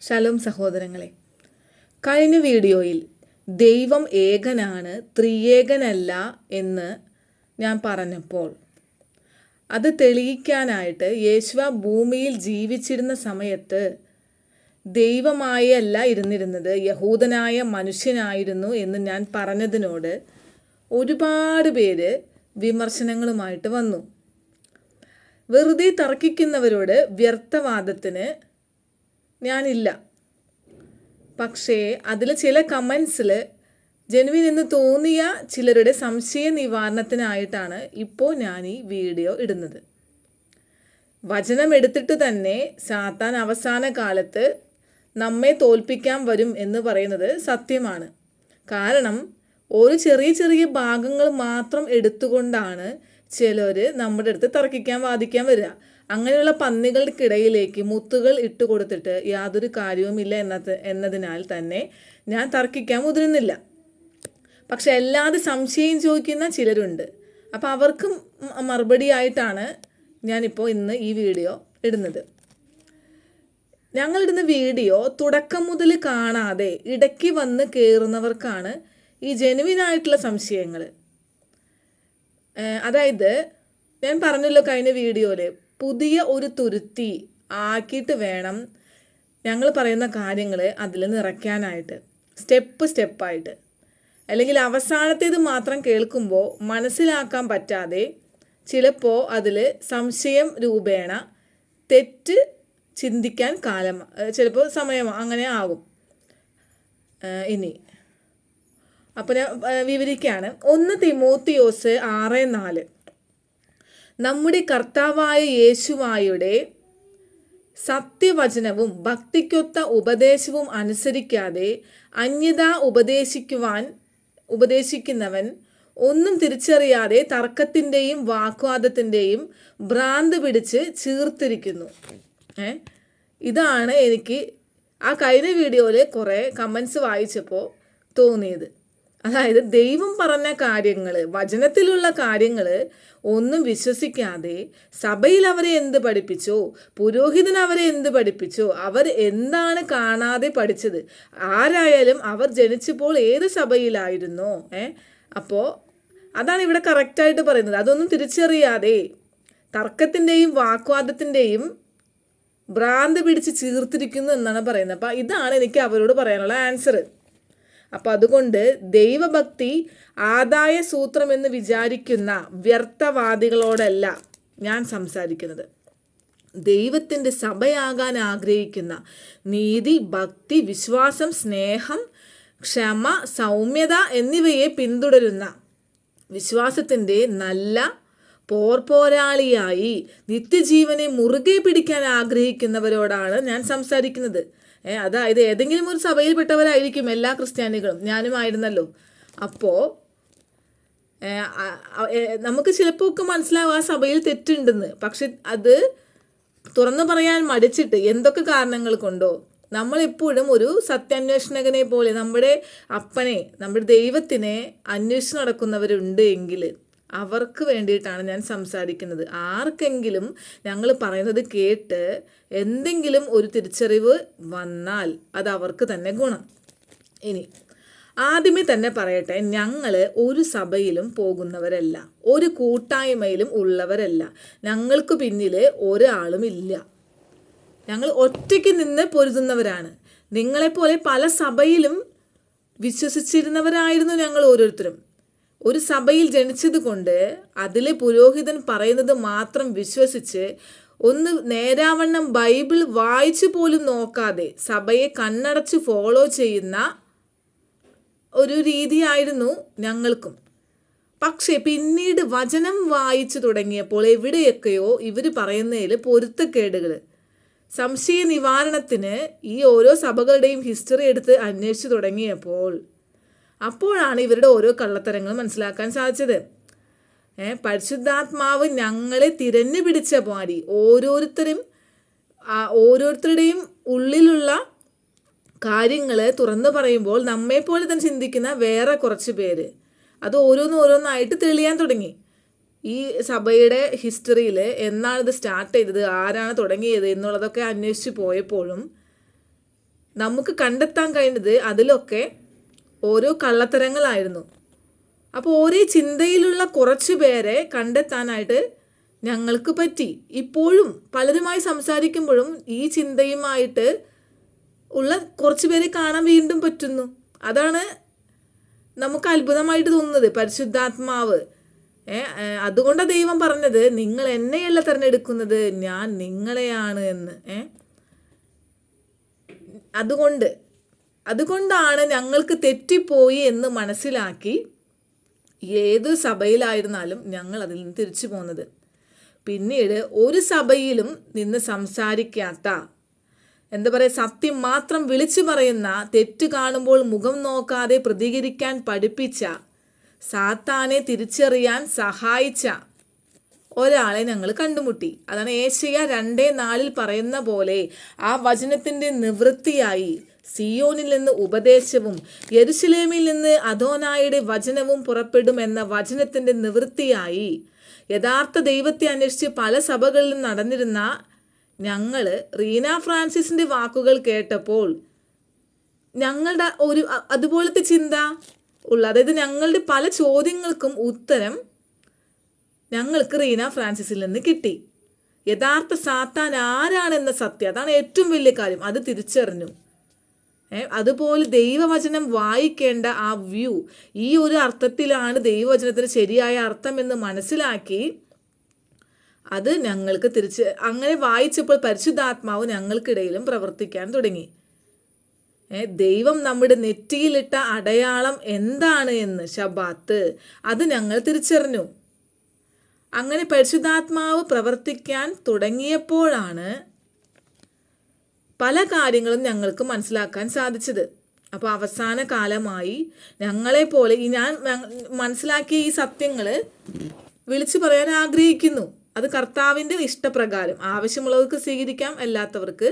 Shalom സഹോദരങ്ങളെ, കഴിഞ്ഞ വീഡിയോയിൽ ദൈവം ഏകനാണ്, ത്രിയേകനല്ല എന്ന് ഞാൻ പറഞ്ഞപ്പോൾ അത് തെളിയിക്കാനായിട്ട് യേശുവ ഭൂമിയിൽ ജീവിച്ചിരുന്ന സമയത്ത് ദൈവമായല്ല ഇരുന്നിരുന്നത്, യഹൂദനായ മനുഷ്യനായിരുന്നു എന്ന് ഞാൻ പറഞ്ഞതിനോട് ഒരുപാട് പേര് വിമർശനങ്ങളുമായിട്ട് വന്നു. വെറുതെ തർക്കിക്കുന്നവരോട് വ്യർത്ഥവാദത്തിന് ഞാനില്ല. പക്ഷേ അതിൽ ചില കമൻസിൽ ജെനുവിൻ എന്ന് തോന്നിയ ചിലരുടെ സംശയ നിവാരണത്തിനായിട്ടാണ് ഇപ്പോൾ ഞാൻ ഈ വീഡിയോ ഇടുന്നത്. വചനം എടുത്തിട്ട് തന്നെ സാത്താൻ അവസാന കാലത്ത് നമ്മെ തോൽപ്പിക്കാൻ വരും എന്ന് പറയുന്നത് സത്യമാണ്. കാരണം ഒരു ചെറിയ ചെറിയ ഭാഗങ്ങൾ മാത്രം എടുത്തുകൊണ്ടാണ് ചിലർ നമ്മുടെ അടുത്ത് തർക്കിക്കാൻ വാദിക്കാൻ വരിക. അങ്ങനെയുള്ള പന്നികൾക്കിടയിലേക്ക് മുത്തുകൾ ഇട്ട് കൊടുത്തിട്ട് യാതൊരു കാര്യവുമില്ല എന്നതിനാൽ തന്നെ ഞാൻ തർക്കിക്കാൻ മുതിരുന്നില്ല. പക്ഷെ അല്ലാതെ സംശയം ചോദിക്കുന്ന ചിലരുണ്ട്. അപ്പോൾ അവർക്ക് മറുപടി ആയിട്ടാണ് ഞാനിപ്പോൾ ഇന്ന് ഈ വീഡിയോ ഇടുന്നത്. ഞങ്ങളിടുന്ന വീഡിയോ തുടക്കം മുതൽ കാണാതെ ഇടയ്ക്ക് വന്ന് കയറുന്നവർക്കാണ് ഈ ജെനുവിനായിട്ടുള്ള സംശയങ്ങൾ. അതായത് ഞാൻ പറഞ്ഞല്ലോ കഴിഞ്ഞ വീഡിയോയിൽ, പുതിയ ഒരു തുരുത്തി ആക്കിയിട്ട് വേണം ഞങ്ങൾ പറയുന്ന കാര്യങ്ങൾ അതിൽ നിറയ്ക്കാനായിട്ട്, സ്റ്റെപ്പായിട്ട്. അല്ലെങ്കിൽ അവസാനത്തേത് മാത്രം കേൾക്കുമ്പോൾ മനസ്സിലാക്കാൻ പറ്റാതെ ചിലപ്പോൾ അതിൽ സംശയം രൂപേണ തെറ്റ് ചിന്തിക്കാൻ ചിലപ്പോൾ സമയം അങ്ങനെ ആകും. ഇനി അപ്പോൾ ഞാൻ വിവരിക്കുകയാണ്. 1 തിമോത്തിയോസ് 6:4 നമ്മുടെ കർത്താവായ യേശുവായുടെ സത്യവചനവും ഭക്തിക്കൊത്ത ഉപദേശവും അനുസരിക്കാതെ അന്യത ഉപദേശിക്കുന്നവൻ ഒന്നും തിരിച്ചറിയാതെ തർക്കത്തിൻ്റെയും വാഗ്വാദത്തിൻ്റെയും ഭ്രാന്ത് പിടിച്ച് ചീർത്തിരിക്കുന്നു. ഇതാണ് എനിക്ക് ആ കഴിഞ്ഞ വീഡിയോയിൽ കുറേ കമൻസ് വായിച്ചപ്പോൾ തോന്നിയത്. അതായത് ദൈവം പറഞ്ഞ കാര്യങ്ങൾ, വചനത്തിലുള്ള കാര്യങ്ങൾ ഒന്നും വിശ്വസിക്കാതെ സഭയിൽ അവരെ എന്ത് പഠിപ്പിച്ചോ, പുരോഹിതൻ അവരെ എന്ത് പഠിപ്പിച്ചോ, അവർ എന്താണ് കാണാതെ പഠിച്ചത്, ആരായാലും അവർ ജനിച്ചപ്പോൾ ഏത് സഭയിലായിരുന്നോ, അപ്പോൾ അതാണ് ഇവിടെ കറക്റ്റായിട്ട് പറയുന്നത്. അതൊന്നും തിരിച്ചറിയാതെ തർക്കത്തിൻ്റെയും വാഗ്വാദത്തിൻ്റെയും ഭ്രാന്ത് പിടിച്ച് ചീർത്തിരിക്കുന്നു എന്നാണ് പറയുന്നത്. അപ്പോൾ ഇതാണ് എനിക്ക് അവരോട് പറയാനുള്ള ആൻസർ. അപ്പോൾ അതുകൊണ്ട് ദൈവഭക്തി ആദായ സൂത്രം എന്ന് വിചാരിക്കുന്ന വ്യർത്ഥവാദികളോടല്ല ഞാൻ സംസാരിക്കുന്നത്. ദൈവത്തിൻ്റെ സഭയാകാൻ ആഗ്രഹിക്കുന്ന, നീതി, ഭക്തി, വിശ്വാസം, സ്നേഹം, ക്ഷമ, സൗമ്യത എന്നിവയെ പിന്തുടരുന്ന, വിശ്വാസത്തിൻ്റെ നല്ല പോരാളിയായി നിത്യജീവനെ മുറുകെ പിടിക്കാൻ ആഗ്രഹിക്കുന്നവരോടാണ് ഞാൻ സംസാരിക്കുന്നത്. അതായത് ഏതെങ്കിലും ഒരു സഭയിൽപ്പെട്ടവരായിരിക്കും എല്ലാ ക്രിസ്ത്യാനികളും, ഞാനും ആയിരുന്നല്ലോ. അപ്പോൾ നമുക്ക് ചിലപ്പോൾ ഒക്കെ മനസ്സിലാവും ആ സഭയിൽ തെറ്റുണ്ടെന്ന്. പക്ഷെ അത് തുറന്നു പറയാൻ മടിച്ചിട്ട് എന്തൊക്കെ കാരണങ്ങൾ കൊണ്ടോ നമ്മളെപ്പോഴും ഒരു സത്യാന്വേഷകനെ പോലെ നമ്മുടെ അപ്പനെ, നമ്മുടെ ദൈവത്തിനെ അന്വേഷിച്ച് നടക്കുന്നവരുണ്ട് എങ്കിൽ അവർക്ക് വേണ്ടിയിട്ടാണ് ഞാൻ സംസാരിക്കുന്നത്. ആർക്കെങ്കിലും ഞങ്ങൾ പറയുന്നത് കേട്ട് എന്തെങ്കിലും ഒരു തിരിച്ചറിവ് വന്നാൽ അത് അവർക്ക് തന്നെ ഗുണം. ഇനി ആദ്യമേ തന്നെ പറയട്ടെ, ഞങ്ങൾ ഒരു സഭയിലും പോകുന്നവരല്ല, ഒരു കൂട്ടായ്മയിലും ഉള്ളവരല്ല, ഞങ്ങൾക്ക് പിന്നിൽ ഒരാളും ഇല്ല. ഞങ്ങൾ ഒറ്റയ്ക്ക് നിന്ന് പൊരുതുന്നവരാണ്. നിങ്ങളെപ്പോലെ പല സഭയിലും വിശ്വസിച്ചിരുന്നവരായിരുന്നു ഞങ്ങൾ ഓരോരുത്തരും. ഒരു സഭയിൽ ജനിച്ചത് കൊണ്ട് അതിലെ പുരോഹിതൻ പറയുന്നത് മാത്രം വിശ്വസിച്ച് ഒന്ന് നേരാവണ്ണം ബൈബിൾ വായിച്ചു പോലും നോക്കാതെ സഭയെ കണ്ണടച്ച് ഫോളോ ചെയ്യുന്ന ഒരു രീതിയായിരുന്നു ഞങ്ങൾക്കും. പക്ഷേ പിന്നീട് വചനം വായിച്ചു തുടങ്ങിയപ്പോൾ എവിടെയൊക്കെയോ ഇവർ പറയുന്നതിൽ പൊരുത്തക്കേടുകൾ, സംശയ നിവാരണത്തിന് ഈ ഓരോ സഭകളുടെയും ഹിസ്റ്ററി എടുത്ത് അന്വേഷിച്ചു തുടങ്ങിയപ്പോൾ അപ്പോഴാണ് ഇവരുടെ ഓരോ കള്ളത്തരങ്ങളും മനസ്സിലാക്കാൻ സാധിച്ചത്. പരിശുദ്ധാത്മാവ് ഞങ്ങളെ തിരഞ്ഞു പിടിച്ച പാടി ഓരോരുത്തരുടെയും ഉള്ളിലുള്ള കാര്യങ്ങൾ തുറന്നു പറയുമ്പോൾ നമ്മെപ്പോലെ തന്നെ ചിന്തിക്കുന്ന വേറെ കുറച്ച് പേര് അത് ഓരോന്നായിട്ട് തെളിയാൻ തുടങ്ങി. ഈ സഭയുടെ ഹിസ്റ്ററിയിൽ എന്നാണ് ഇത് സ്റ്റാർട്ട് ചെയ്തത്, ആരാണ് തുടങ്ങിയത് എന്നുള്ളതൊക്കെ അന്വേഷിച്ച് പോയപ്പോഴും നമുക്ക് കണ്ടെത്താൻ കഴിഞ്ഞത് അതിലൊക്കെ ഓരോ കള്ളത്തരങ്ങളായിരുന്നു. അപ്പോൾ ഓരോ ചിന്തയിലുള്ള കുറച്ച് പേരെ കണ്ടെത്താനായിട്ട് ഞങ്ങൾക്ക് പറ്റി. ഇപ്പോഴും പലരുമായി സംസാരിക്കുമ്പോഴും ഈ ചിന്തയുമായിട്ട് ഉള്ള കുറച്ച് പേരെ കാണാൻ വീണ്ടും പറ്റുന്നു. അതാണ് നമുക്ക് അത്ഭുതമായിട്ട് തോന്നുന്നത്. പരിശുദ്ധാത്മാവ് അതുകൊണ്ടാണ് ദൈവം പറഞ്ഞത്, നിങ്ങൾ എന്നെയല്ല തിരഞ്ഞെടുക്കുന്നത്, ഞാൻ നിങ്ങളെയാണ് എന്ന്. അതുകൊണ്ടാണ് ഞങ്ങൾക്ക് തെറ്റിപ്പോയി എന്ന് മനസ്സിലാക്കി ഏത് സഭയിലായിരുന്നാലും ഞങ്ങൾ അതിൽ നിന്ന് തിരിച്ചു പോകുന്നത്. പിന്നീട് ഒരു സഭയിലും നിന്ന് സംസാരിക്കാത്ത, എന്താ പറയുക, സത്യം മാത്രം വിളിച്ചു പറയുന്ന, തെറ്റ് കാണുമ്പോൾ മുഖം നോക്കാതെ പ്രതികരിക്കാൻ പഠിപ്പിച്ച, സാത്താനെ തിരിച്ചറിയാൻ സഹായിച്ച ഒരാളെ ഞങ്ങൾ കണ്ടുമുട്ടി. അതാണ് ഏശയ്യ 2:4 പറയുന്ന പോലെ ആ വചനത്തിൻ്റെ നിവൃത്തിയായി സിയോനിൽ നിന്ന് ഉപദേശവും യെരുശലേമിൽ നിന്ന് അദോനായുടെ വചനവും പുറപ്പെടുമെന്ന വചനത്തിൻ്റെ നിവൃത്തിയായി യഥാർത്ഥ ദൈവത്തെ അന്വേഷിച്ച് പല സഭകളിലും നടന്നിരുന്ന ഞങ്ങൾ റീന ഫ്രാൻസിസിൻ്റെ വാക്കുകൾ കേട്ടപ്പോൾ ഞങ്ങളുടെ ഒരു അതുപോലത്തെ ചിന്ത ഉള്ള, അതായത് ഞങ്ങളുടെ പല ചോദ്യങ്ങൾക്കും ഉത്തരം ഞങ്ങൾക്ക് റീന ഫ്രാൻസിസിൽ നിന്ന് കിട്ടി. യഥാർത്ഥ സാത്താൻ ആരാണെന്ന സത്യം, അതാണ് ഏറ്റവും വലിയ കാര്യം, അത് തിരിച്ചറിഞ്ഞു. അതുപോലെ ദൈവവചനം വായിക്കേണ്ട ആ വ്യൂ, ഈ ഒരു അർത്ഥത്തിലാണ് ദൈവവചനത്തിന് ശരിയായ അർത്ഥം എന്ന് മനസ്സിലാക്കി അത് ഞങ്ങൾക്ക് അങ്ങനെ വായിച്ചപ്പോൾ പരിശുദ്ധാത്മാവ് ഞങ്ങൾക്കിടയിലും പ്രവർത്തിക്കാൻ തുടങ്ങി. ദൈവം നമ്മുടെ നെറ്റിയിലിട്ട അടയാളം എന്താണ് എന്ന്, ശബാത്ത്, അത് ഞങ്ങൾ തിരിച്ചറിഞ്ഞു. അങ്ങനെ പരിശുദ്ധാത്മാവ് പ്രവർത്തിക്കാൻ തുടങ്ങിയപ്പോഴാണ് പല കാര്യങ്ങളും ഞങ്ങൾക്ക് മനസ്സിലാക്കാൻ സാധിച്ചത്. അപ്പോൾ അവസാന കാലമായി ഞങ്ങളെപ്പോലെ ഞാൻ മനസ്സിലാക്കിയ ഈ സത്യങ്ങൾ വിളിച്ചു പറയാൻ ആഗ്രഹിക്കുന്നു. അത് കർത്താവിൻ്റെ ഇഷ്ടപ്രകാരം, ആവശ്യമുള്ളവർക്ക് സ്വീകരിക്കാം, അല്ലാത്തവർക്ക്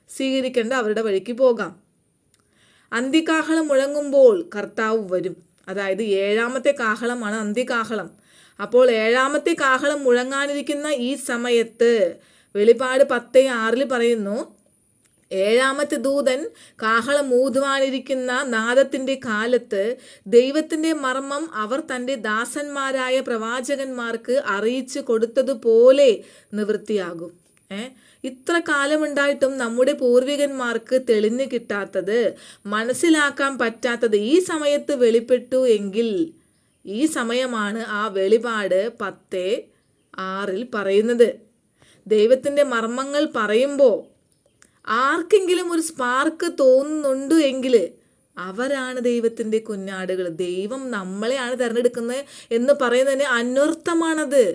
സ്വീകരിക്കേണ്ട അവരുടെ വഴിക്ക് പോകാം. അന്ത്യകാഹളം മുഴങ്ങുമ്പോൾ കർത്താവ് വരും. അതായത് 7ാമത്തെ കാഹളമാണ് അന്ത്യകാഹളം. അപ്പോൾ 7ാമത്തെ കാഹളം മുഴങ്ങാനിരിക്കുന്ന ഈ സമയത്ത് വെളിപാട് 10:6 പറയുന്നു, 7ാമത്തെ ദൂതൻ കാഹളം ഊതുവാനിരിക്കുന്ന നാദത്തിൻ്റെ കാലത്ത് ദൈവത്തിൻ്റെ മർമ്മം അവർ തൻ്റെ ദാസന്മാരായ പ്രവാചകന്മാർക്ക് അറിയിച്ചു കൊടുത്തതുപോലെ നിവൃത്തിയാകും. ഇത്ര കാലമുണ്ടായിട്ടും നമ്മുടെ പൂർവികന്മാർക്ക് തെളിഞ്ഞു കിട്ടാത്തത്, മനസ്സിലാക്കാൻ പറ്റാത്തത് ഈ സമയത്ത് വെളിപ്പെട്ടു എങ്കിൽ ഈ സമയമാണ് ആ വെളിപാട് 10:6 പറയുന്നത്. ദൈവത്തിൻ്റെ മർമ്മങ്ങൾ പറയുമ്പോൾ ആർക്കെങ്കിലും ഒരു സ്പാർക്ക് തോന്നുന്നുണ്ട് എങ്കിൽ അവരാണ് ദൈവത്തിൻ്റെ കുഞ്ഞാടുകൾ. ദൈവം നമ്മളെയാണ് തിരഞ്ഞെടുക്കുന്നത് എന്ന് പറയുന്നതിന് അന്വർത്ഥമാണത്.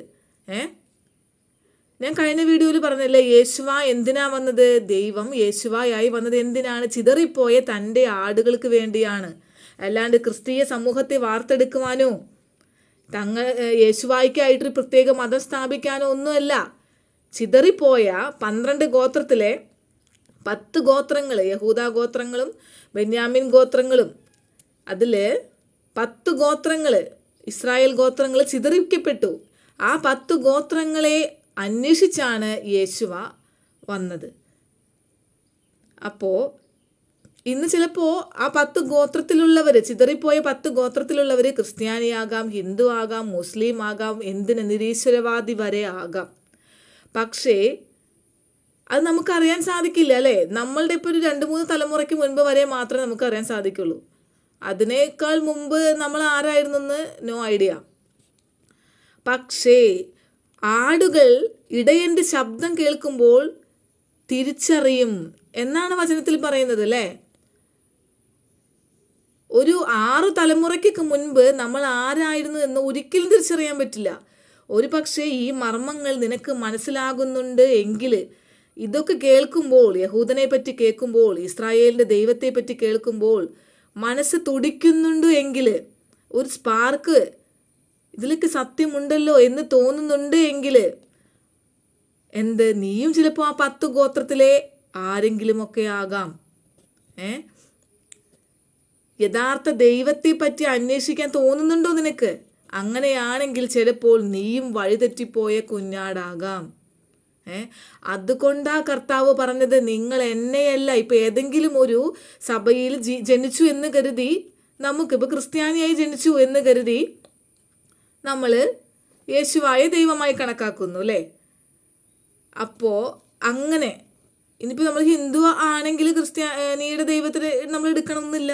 ഞാൻ കഴിഞ്ഞ വീഡിയോയിൽ പറഞ്ഞല്ലേ, യേശുവ എന്തിനാ വന്നത്? ദൈവം യേശുവായി വന്നത് എന്തിനാണ്? ചിതറിപ്പോയ തൻ്റെ ആടുകൾക്ക് വേണ്ടിയാണ്. അല്ലാണ്ട് ക്രിസ്തീയ സമൂഹത്തെ വാർത്തെടുക്കുവാനോ യേശുവായിക്കായിട്ടൊരു പ്രത്യേക മതം സ്ഥാപിക്കാനോ ഒന്നുമല്ല. ചിതറിപ്പോയ 12 ഗോത്രത്തിലെ 10 ഗോത്രങ്ങൾ, യഹൂദ ഗോത്രങ്ങളും ബെന്യാമിൻ ഗോത്രങ്ങളും, അതിൽ 10 ഗോത്രങ്ങൾ, ഇസ്രായേൽ ഗോത്രങ്ങൾ ചിതറിക്കപ്പെട്ടു. ആ 10 ഗോത്രങ്ങളെ അന്വേഷിച്ചാണ് യേശുവ വന്നത്. അപ്പോൾ ഇന്ന് ചിലപ്പോൾ ആ 10 ഗോത്രത്തിലുള്ളവർ, ചിതറിപ്പോയ 10 ഗോത്രത്തിലുള്ളവർ ക്രിസ്ത്യാനിയാകാം, ഹിന്ദു ആകാം, മുസ്ലിം ആകാം, നിരീശ്വരവാദി വരെ ആകാം. പക്ഷേ അത് നമുക്കറിയാൻ സാധിക്കില്ല, അല്ലേ? നമ്മളുടെ ഇപ്പോൾ ഒരു 2-3 തലമുറയ്ക്ക് മുൻപ് വരെ മാത്രമേ നമുക്കറിയാൻ സാധിക്കുള്ളൂ. അതിനേക്കാൾ മുമ്പ് നമ്മൾ ആരായിരുന്നെന്ന് നോ ഐഡിയ. പക്ഷേ ആടുകൾ ഇടയൻ്റെ ശബ്ദം കേൾക്കുമ്പോൾ തിരിച്ചറിയും എന്നാണ് വചനത്തിൽ പറയുന്നത്, അല്ലേ? ഒരു 6 തലമുറയ്ക്ക് മുൻപ് നമ്മൾ ആരായിരുന്നു എന്ന് ഒരിക്കലും തിരിച്ചറിയാൻ പറ്റില്ല. ഒരു പക്ഷേ ഈ മർമ്മങ്ങൾ നിനക്ക് മനസ്സിലാകുന്നുണ്ട് എങ്കിൽ, ഇതൊക്കെ കേൾക്കുമ്പോൾ, യഹൂദനെ പറ്റി കേൾക്കുമ്പോൾ, ഇസ്രായേലിൻ്റെ ദൈവത്തെ പറ്റി കേൾക്കുമ്പോൾ മനസ്സ് തുടിക്കുന്നുണ്ട് എങ്കിൽ, ഒരു സ്പാർക്ക് ഇതിലേക്ക് സത്യമുണ്ടല്ലോ എന്ന് തോന്നുന്നുണ്ട് എങ്കിൽ, നീയും ചിലപ്പോൾ ആ 10 ഗോത്രത്തിലെ ആരെങ്കിലുമൊക്കെ ആകാം. യഥാർത്ഥ ദൈവത്തെ പറ്റി അന്വേഷിക്കാൻ തോന്നുന്നുണ്ടോ നിനക്ക്? അങ്ങനെയാണെങ്കിൽ ചിലപ്പോൾ നീയും വഴിതെറ്റിപ്പോയ കുഞ്ഞാടാകാം. അതുകൊണ്ടാ കർത്താവ് പറഞ്ഞത്, നിങ്ങൾ എന്നെയല്ല. ഇപ്പം ഏതെങ്കിലും ഒരു സഭയിൽ ജനിച്ചു എന്ന് കരുതി, നമുക്കിപ്പോൾ ക്രിസ്ത്യാനിയായി ജനിച്ചു എന്ന് കരുതി നമ്മൾ യേശുവായ ദൈവമായി കണക്കാക്കുന്നു അല്ലേ? അപ്പോൾ അങ്ങനെ ഇനിയിപ്പോൾ നമ്മൾ ഹിന്ദു ആണെങ്കിൽ ക്രിസ്ത്യാനിയുടെ ദൈവത്തിന് നമ്മൾ എടുക്കണമെന്നില്ല.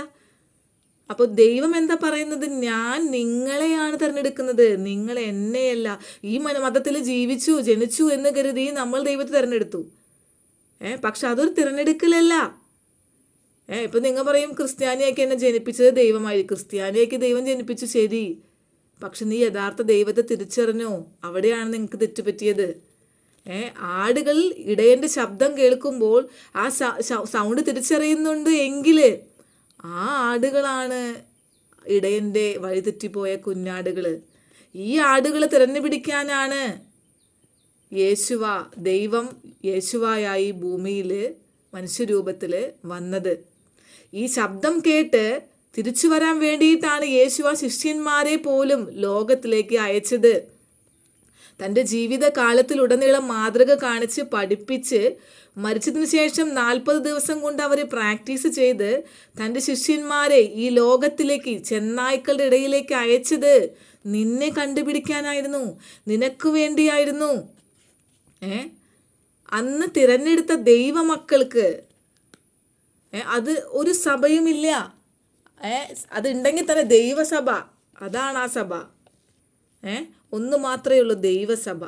അപ്പോൾ ദൈവം എന്താ പറയുന്നത്? ഞാൻ നിങ്ങളെയാണ് തിരഞ്ഞെടുക്കുന്നത്, നിങ്ങൾ എന്നെയല്ല. ഈ മതത്തിൽ ജനിച്ചു എന്ന് കരുതി നമ്മൾ ദൈവത്തെ തിരഞ്ഞെടുത്തു. പക്ഷെ അതൊരു തിരഞ്ഞെടുക്കലല്ല. ഇപ്പം നിങ്ങൾ പറയും ക്രിസ്ത്യാനിയാക്കി എന്നെ ജനിപ്പിച്ചത് ദൈവമായി. ക്രിസ്ത്യാനിയാക്കി ദൈവം ജനിപ്പിച്ചു, ശരി. പക്ഷെ നീ യഥാർത്ഥ ദൈവത്തെ തിരിച്ചറിഞ്ഞോ? അവിടെയാണ് നിങ്ങൾക്ക് തെറ്റുപറ്റിയത്. ആടുകൾ ഇടയൻ്റെ ശബ്ദം കേൾക്കുമ്പോൾ ആ സൗണ്ട് തിരിച്ചറിയുന്നുണ്ട് എങ്കിൽ ആ ആടുകളാണ് ഇടയൻ്റെ വഴിതെറ്റിപ്പോയ കുഞ്ഞാടുകൾ. ഈ ആടുകളെ തിരഞ്ഞുപിടിക്കാനാണ് ദൈവം യേശുവായി ഭൂമിയിൽ മനുഷ്യരൂപത്തിൽ വന്നത്. ഈ ശബ്ദം കേട്ട് തിരിച്ചു വരാൻ വേണ്ടിയിട്ടാണ് ശിഷ്യന്മാരെ പോലും ലോകത്തിലേക്ക് അയച്ചത്. തൻ്റെ ജീവിതകാലത്തിലുടനീളം മാതൃക കാണിച്ച് പഠിപ്പിച്ച് മരിച്ചതിന് ശേഷം 40 ദിവസം കൊണ്ട് അവർ പ്രാക്ടീസ് ചെയ്ത് തൻ്റെ ശിഷ്യന്മാരെ ഈ ലോകത്തിലേക്ക്, ചെന്നായ്ക്കളുടെ ഇടയിലേക്ക് അയച്ചത് നിന്നെ കണ്ടുപിടിക്കാനായിരുന്നു, നിനക്ക് വേണ്ടിയായിരുന്നു. അന്ന് തിരഞ്ഞെടുത്ത ദൈവമക്കൾക്ക് അത് ഒരു സഭയുമില്ല. അതുണ്ടെങ്കിൽ തന്നെ ദൈവസഭ, അതാണ് ആ സഭ. ഒന്ന് മാത്രമേ ഉള്ളൂ, ദൈവസഭ.